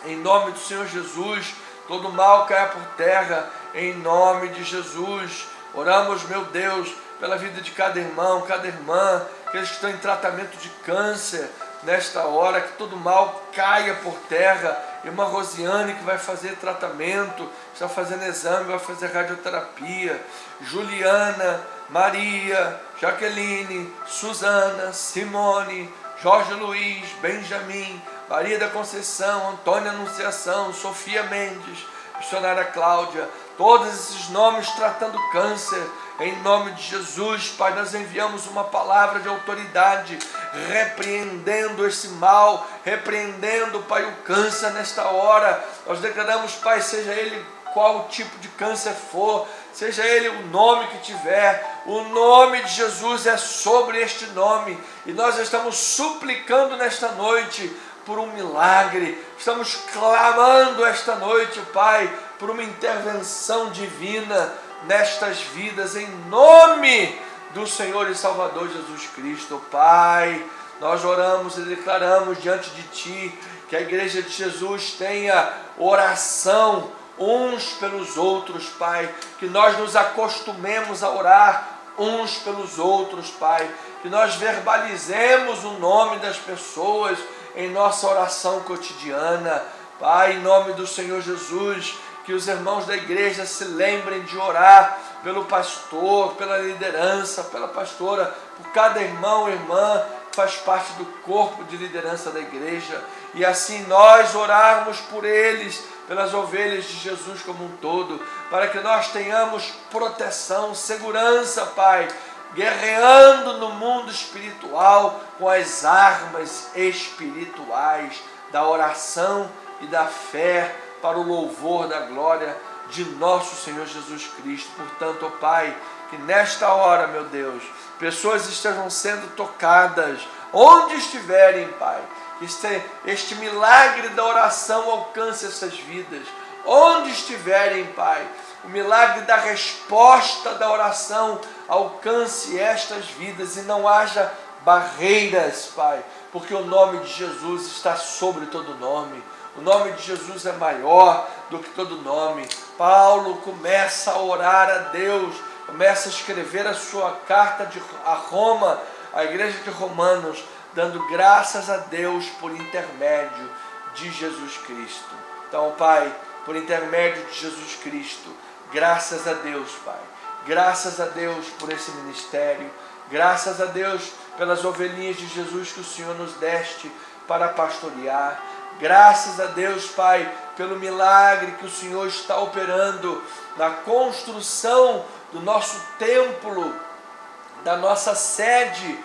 em nome do Senhor Jesus, todo mal caia por terra, em nome de Jesus. Oramos, meu Deus, pela vida de cada irmão, cada irmã, aqueles que estão em tratamento de câncer, nesta hora, que todo mal caia por terra. Irmã Rosiane, que vai fazer tratamento, está fazendo exame, vai fazer radioterapia. Juliana, Maria, Jaqueline, Suzana, Simone, Jorge Luiz, Benjamin, Maria da Conceição, Antônia Anunciação, Sofia Mendes, missionária Cláudia, todos esses nomes tratando câncer. Em nome de Jesus, Pai, nós enviamos uma palavra de autoridade, repreendendo esse mal, repreendendo, Pai, o câncer nesta hora. Nós declaramos, Pai, seja ele qual tipo de câncer for, seja ele o nome que tiver, o nome de Jesus é sobre este nome, e nós estamos suplicando nesta noite por um milagre, estamos clamando esta noite, Pai, por uma intervenção divina nestas vidas, em nome do Senhor e Salvador Jesus Cristo. Pai, nós oramos e declaramos diante de Ti que a Igreja de Jesus tenha oração uns pelos outros, Pai, que nós nos acostumemos a orar uns pelos outros, Pai, que nós verbalizemos o nome das pessoas em nossa oração cotidiana, Pai, em nome do Senhor Jesus, que os irmãos da igreja se lembrem de orar pelo pastor, pela liderança, pela pastora, por cada irmão e irmã que faz parte do corpo de liderança da igreja, e assim nós orarmos por eles, pelas ovelhas de Jesus como um todo, para que nós tenhamos proteção, segurança, Pai, guerreando no mundo espiritual com as armas espirituais da oração e da fé para o louvor da glória de nosso Senhor Jesus Cristo. Portanto, ó Pai, que nesta hora, meu Deus, pessoas estejam sendo tocadas, onde estiverem, Pai, que este milagre da oração alcance essas vidas, onde estiverem, Pai, o milagre da resposta da oração alcance estas vidas e não haja barreiras, Pai, porque o nome de Jesus está sobre todo nome. O nome de Jesus é maior do que todo nome. Paulo começa a orar a Deus, começa a escrever a sua carta a Roma, a igreja de Romanos, dando graças a Deus por intermédio de Jesus Cristo. Então, Pai, por intermédio de Jesus Cristo, graças a Deus, Pai. Graças a Deus por esse ministério. Graças a Deus pelas ovelhinhas de Jesus que o Senhor nos deste para pastorear. Graças a Deus, Pai, pelo milagre que o Senhor está operando na construção do nosso templo, da nossa sede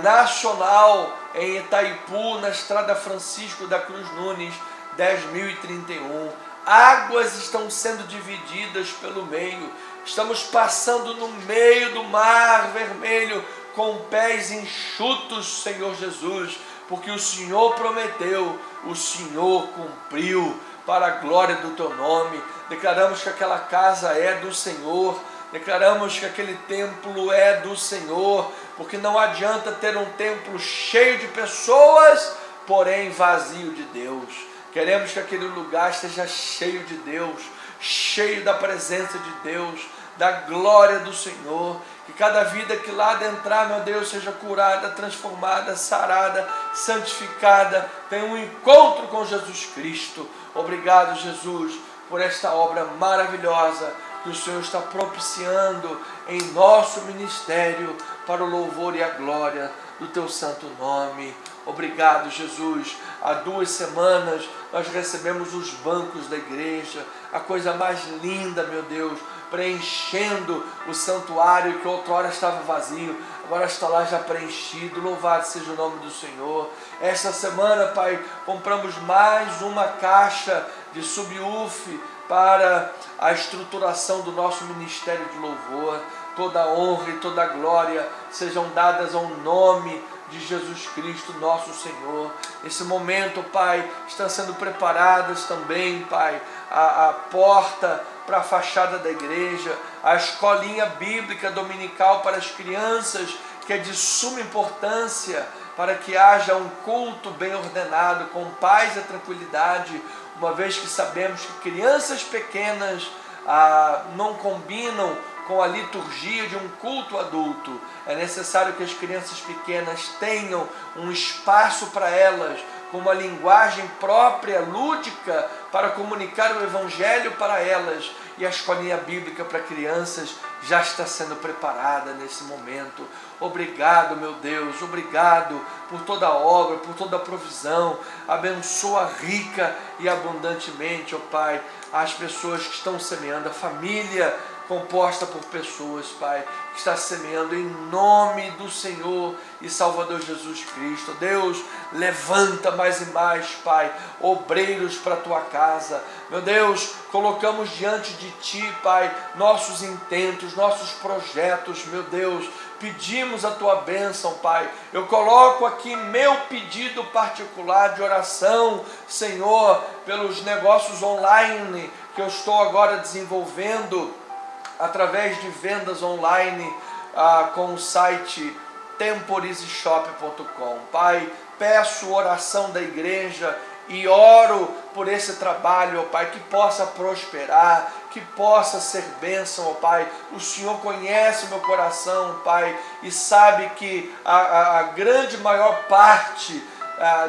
nacional em Itaipu, na Estrada Francisco da Cruz Nunes, 10.031. Águas estão sendo divididas pelo meio. Estamos passando no meio do mar vermelho com pés enxutos, Senhor Jesus, porque o Senhor prometeu, o Senhor cumpriu, para a glória do Teu nome. Declaramos que aquela casa é do Senhor, declaramos que aquele templo é do Senhor, porque não adianta ter um templo cheio de pessoas, porém vazio de Deus. Queremos que aquele lugar esteja cheio de Deus, cheio da presença de Deus, da glória do Senhor, que cada vida que lá adentrar, meu Deus, seja curada, transformada, sarada, santificada, tenha um encontro com Jesus Cristo. Obrigado, Jesus, por esta obra maravilhosa que o Senhor está propiciando em nosso ministério para o louvor e a glória do Teu santo nome. Obrigado, Jesus. Há 2 semanas nós recebemos os bancos da igreja, a coisa mais linda, meu Deus, preenchendo o santuário que outrora estava vazio, agora está lá já preenchido. Louvado seja o nome do Senhor. Esta semana, Pai, compramos mais uma caixa de subwoofer para a estruturação do nosso ministério de louvor. Toda a honra e toda a glória sejam dadas ao nome de Jesus Cristo, nosso Senhor. Nesse momento, Pai, estão sendo preparadas também, Pai, a porta para a fachada da igreja, a escolinha bíblica dominical para as crianças, que é de suma importância para que haja um culto bem ordenado, com paz e tranquilidade, uma vez que sabemos que crianças pequenas não combinam com a liturgia de um culto adulto. É necessário que as crianças pequenas tenham um espaço para elas, com uma linguagem própria, lúdica, para comunicar o Evangelho para elas. E a escolinha bíblica para crianças já está sendo preparada nesse momento. Obrigado, meu Deus, obrigado por toda a obra, por toda a provisão. Abençoa rica e abundantemente, ó Pai, as pessoas que estão semeando, a família composta por pessoas, Pai, que está semeando em nome do Senhor e Salvador Jesus Cristo. Deus, levanta mais e mais, Pai, obreiros para a Tua casa. Meu Deus, colocamos diante de Ti, Pai, nossos intentos, nossos projetos, meu Deus, pedimos a Tua bênção, Pai. Eu coloco aqui meu pedido particular de oração, Senhor, pelos negócios online que eu estou agora desenvolvendo através de vendas online com o site temporizeshop.com. Pai, peço oração da igreja e oro por esse trabalho, ó Pai, que possa prosperar, que possa ser bênção, ó Pai. O Senhor conhece o meu coração, Pai, e sabe que a grande maior parte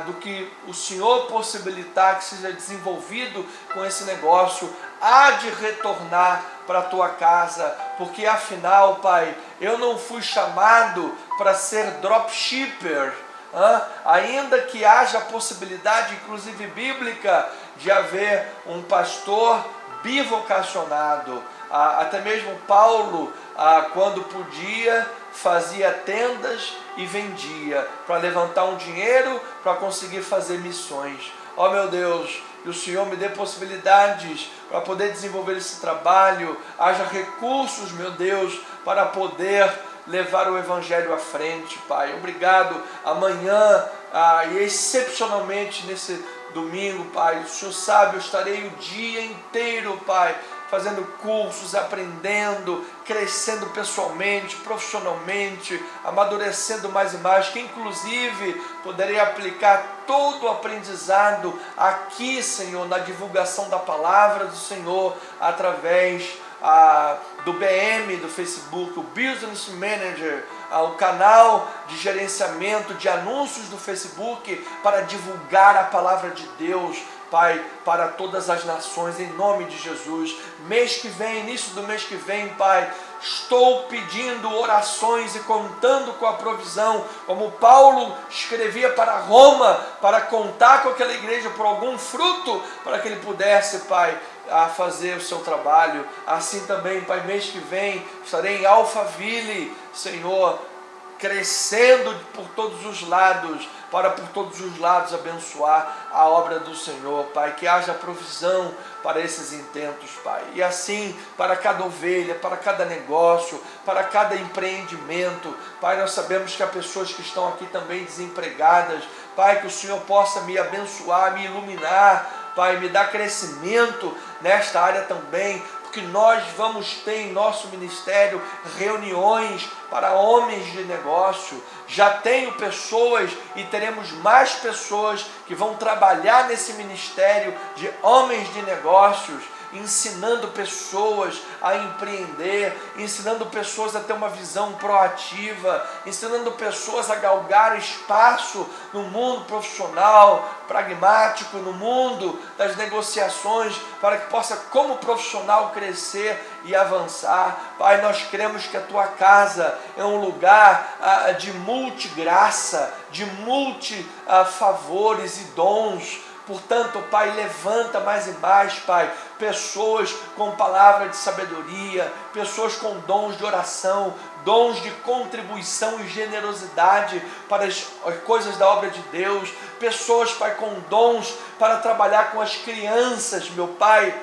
do que o Senhor possibilitar que seja desenvolvido com esse negócio, há de retornar para a tua casa, porque afinal, Pai, eu não fui chamado para ser dropshipper, ainda que haja a possibilidade, inclusive bíblica, de haver um pastor bivocacionado. Até mesmo Paulo, quando podia, fazia tendas e vendia para levantar um dinheiro para conseguir fazer missões. Ó meu Deus, que o Senhor me dê possibilidades para poder desenvolver esse trabalho, haja recursos, meu Deus, para poder levar o Evangelho à frente, Pai. Obrigado. Amanhã, e excepcionalmente nesse domingo, Pai, o Senhor sabe, eu estarei o dia inteiro, Pai, fazendo cursos, aprendendo, crescendo pessoalmente, profissionalmente, amadurecendo mais e mais, que inclusive poderei aplicar todo o aprendizado aqui, Senhor, na divulgação da palavra do Senhor, através do BM, do Facebook, o Business Manager, o canal de gerenciamento de anúncios do Facebook, para divulgar a palavra de Deus, Pai, para todas as nações, em nome de Jesus. Mês que vem, início do mês que vem, Pai, estou pedindo orações e contando com a provisão, como Paulo escrevia para Roma, para contar com aquela igreja por algum fruto, para que ele pudesse, Pai, a fazer o seu trabalho. Assim também, Pai, mês que vem estarei em Alphaville, Senhor, crescendo por todos os lados, para por todos os lados abençoar a obra do Senhor, Pai, que haja provisão para esses intentos, Pai, e assim para cada ovelha, para cada negócio, para cada empreendimento, Pai. Nós sabemos que há pessoas que estão aqui também desempregadas, Pai, que o Senhor possa me abençoar, me iluminar, Pai, me dar crescimento nesta área também, porque nós vamos ter em nosso ministério reuniões para homens de negócio. Já tenho pessoas e teremos mais pessoas que vão trabalhar nesse ministério de homens de negócios, ensinando pessoas a empreender, ensinando pessoas a ter uma visão proativa, ensinando pessoas a galgar espaço no mundo profissional, pragmático, no mundo das negociações, para que possa, como profissional, crescer e avançar. Pai, nós cremos que a tua casa é um lugar de multigraça, de multifavores e dons. Portanto, Pai, levanta mais e mais, Pai, pessoas com palavra de sabedoria, pessoas com dons de oração, dons de contribuição e generosidade para as coisas da obra de Deus, pessoas, Pai, com dons para trabalhar com as crianças, meu Pai,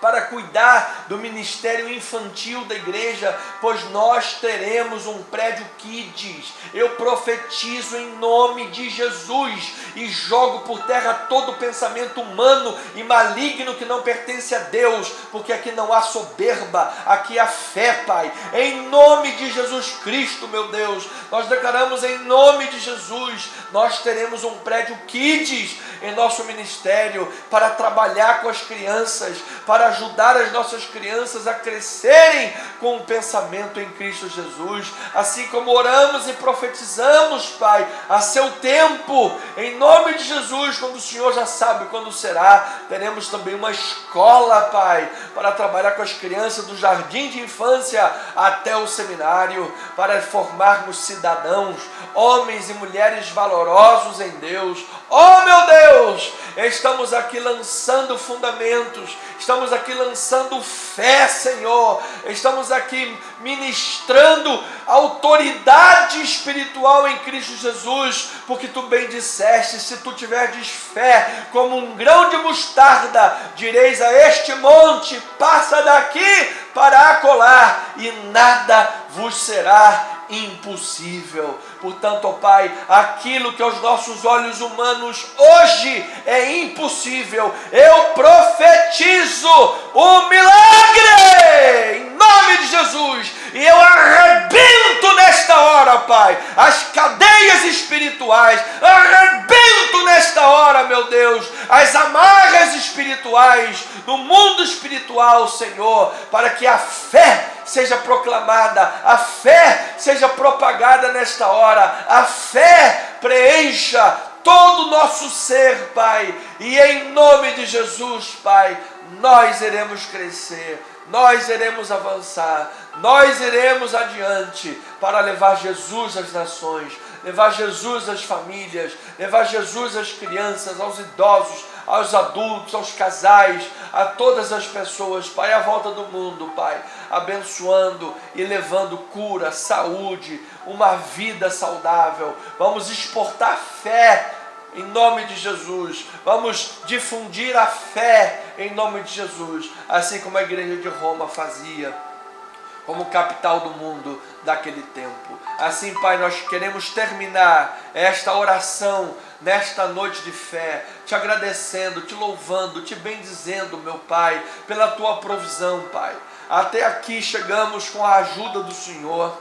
para cuidar do ministério infantil da igreja, pois nós teremos um prédio Kids. Eu profetizo em nome de Jesus e jogo por terra todo pensamento humano e maligno que não pertence a Deus, porque aqui não há soberba, aqui há fé, Pai. Em nome de Jesus Cristo, meu Deus, nós declaramos em nome de Jesus, nós teremos um prédio Kids em nosso ministério para trabalhar com as crianças, para ajudar as nossas crianças a crescerem com o pensamento em Cristo Jesus, assim como oramos e profetizamos, Pai, a seu tempo, em nome de Jesus, quando o Senhor já sabe quando será, teremos também uma escola, Pai, para trabalhar com as crianças do jardim de infância até o seminário, para formarmos cidadãos, homens e mulheres valorosos em Deus. Oh meu Deus, estamos aqui lançando fundamentos, estamos aqui lançando fé, Senhor, estamos aqui ministrando autoridade espiritual em Cristo Jesus, porque Tu bem disseste, se tu tiverdes fé como um grão de mostarda, direis a este monte, passa daqui para acolá, e nada vos será impossível. Portanto, ó Pai, aquilo que aos nossos olhos humanos hoje é impossível, eu profetizo o milagre em nome de Jesus, e eu arrebento nesta hora, Pai, as cadeias espirituais, arrebento nesta hora, meu Deus, as amarras espirituais no mundo espiritual, Senhor, para que a fé seja proclamada, a fé seja propagada nesta hora, a fé preencha todo o nosso ser, Pai, e em nome de Jesus, Pai, nós iremos crescer, nós iremos avançar, nós iremos adiante para levar Jesus às nações, levar Jesus às famílias, levar Jesus às crianças, aos idosos, aos adultos, aos casais, a todas as pessoas, Pai, à volta do mundo, Pai, abençoando e levando cura, saúde, uma vida saudável. Vamos exportar fé em nome de Jesus, vamos difundir a fé em nome de Jesus, assim como a igreja de Roma fazia, como capital do mundo daquele tempo. Assim, Pai, nós queremos terminar esta oração nesta noite de fé, te agradecendo, te louvando, te bendizendo, meu Pai, pela tua provisão, Pai. Até aqui chegamos com a ajuda do Senhor.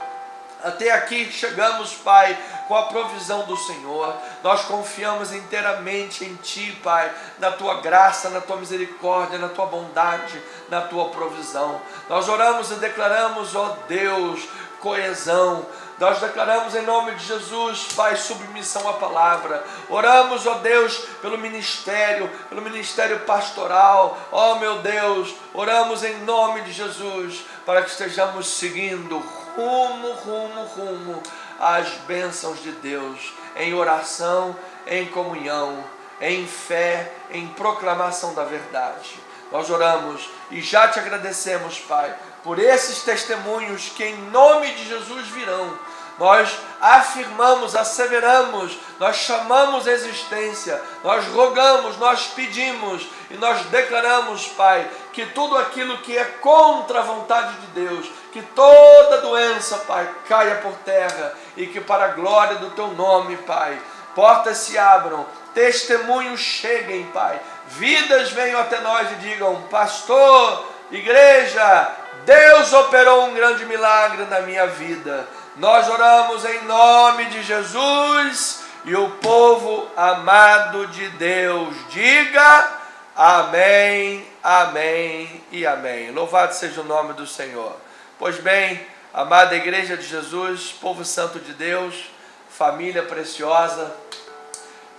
Até aqui chegamos, Pai, com a provisão do Senhor. Nós confiamos inteiramente em Ti, Pai, na Tua graça, na Tua misericórdia, na Tua bondade, na Tua provisão. Nós oramos e declaramos, ó Deus, coesão. Nós declaramos em nome de Jesus, Pai, submissão à palavra. Oramos, ó Deus, pelo ministério pastoral. Ó meu Deus, oramos em nome de Jesus, para que estejamos seguindo rumo às bênçãos de Deus, em oração, em comunhão, em fé, em proclamação da verdade. Nós oramos e já te agradecemos, Pai, por esses testemunhos que em nome de Jesus virão. Nós afirmamos, asseveramos, nós chamamos a existência, nós rogamos, nós pedimos e nós declaramos, Pai, que tudo aquilo que é contra a vontade de Deus, que toda doença, Pai, caia por terra e que para a glória do Teu nome, Pai, portas se abram, testemunhos cheguem, Pai, vidas venham até nós e digam: pastor, igreja, Deus operou um grande milagre na minha vida. Nós oramos em nome de Jesus e o povo amado de Deus diga amém, amém e amém. Louvado seja o nome do Senhor. Pois bem, amada igreja de Jesus, povo santo de Deus, família preciosa,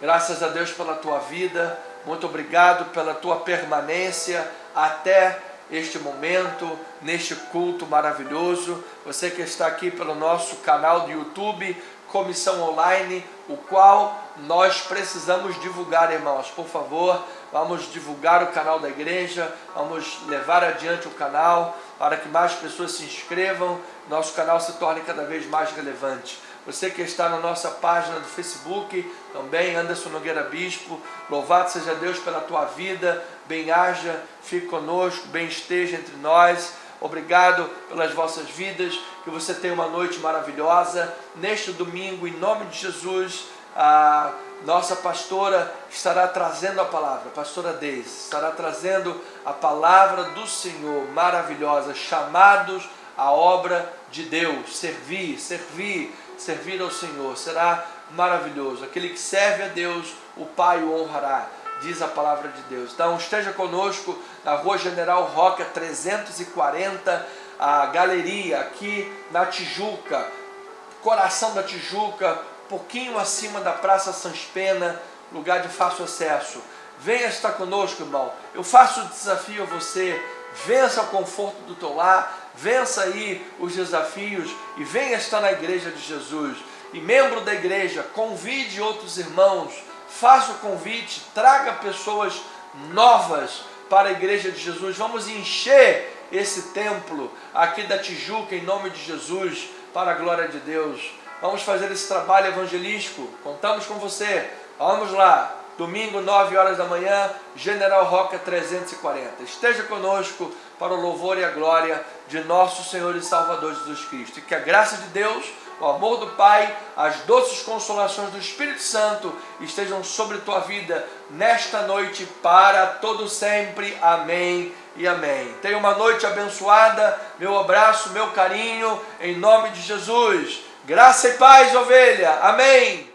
graças a Deus pela tua vida, muito obrigado pela tua permanência até este momento, neste culto maravilhoso. Você que está aqui pelo nosso canal do YouTube, Comissão Online, o qual nós precisamos divulgar, irmãos. Por favor, vamos divulgar o canal da igreja, vamos levar adiante o canal, para que mais pessoas se inscrevam, nosso canal se torne cada vez mais relevante. Você que está na nossa página do Facebook, também, Anderson Nogueira Bispo, louvado seja Deus pela tua vida, bem-haja, fique conosco, bem esteja entre nós. Obrigado pelas vossas vidas, que você tenha uma noite maravilhosa. Neste domingo, em nome de Jesus, a nossa pastora estará trazendo a palavra, a pastora Deise, estará trazendo a palavra do Senhor, maravilhosa, chamados à obra de Deus, servir ao Senhor, será maravilhoso. Aquele que serve a Deus, o Pai o honrará, diz a palavra de Deus. Então esteja conosco na Rua General Roca 340, a galeria aqui na Tijuca, coração da Tijuca, pouquinho acima da Praça Sans Pena, lugar de fácil acesso. Venha estar conosco, irmão. Eu faço o desafio a você, vença o conforto do teu lar, vença aí os desafios e venha estar na igreja de Jesus. E membro da igreja, convide outros irmãos, faça o convite, traga pessoas novas para a igreja de Jesus. Vamos encher esse templo aqui da Tijuca em nome de Jesus, para a glória de Deus. Vamos fazer esse trabalho evangelístico, contamos com você. Vamos lá, domingo 9 horas da manhã, General Roca 340. Esteja conosco para o louvor e a glória de nosso Senhor e Salvador Jesus Cristo. E que a graça de Deus, o amor do Pai, as doces consolações do Espírito Santo estejam sobre tua vida nesta noite para todo sempre. Amém e amém. Tenha uma noite abençoada, meu abraço, meu carinho, em nome de Jesus. Graça e paz, ovelha. Amém.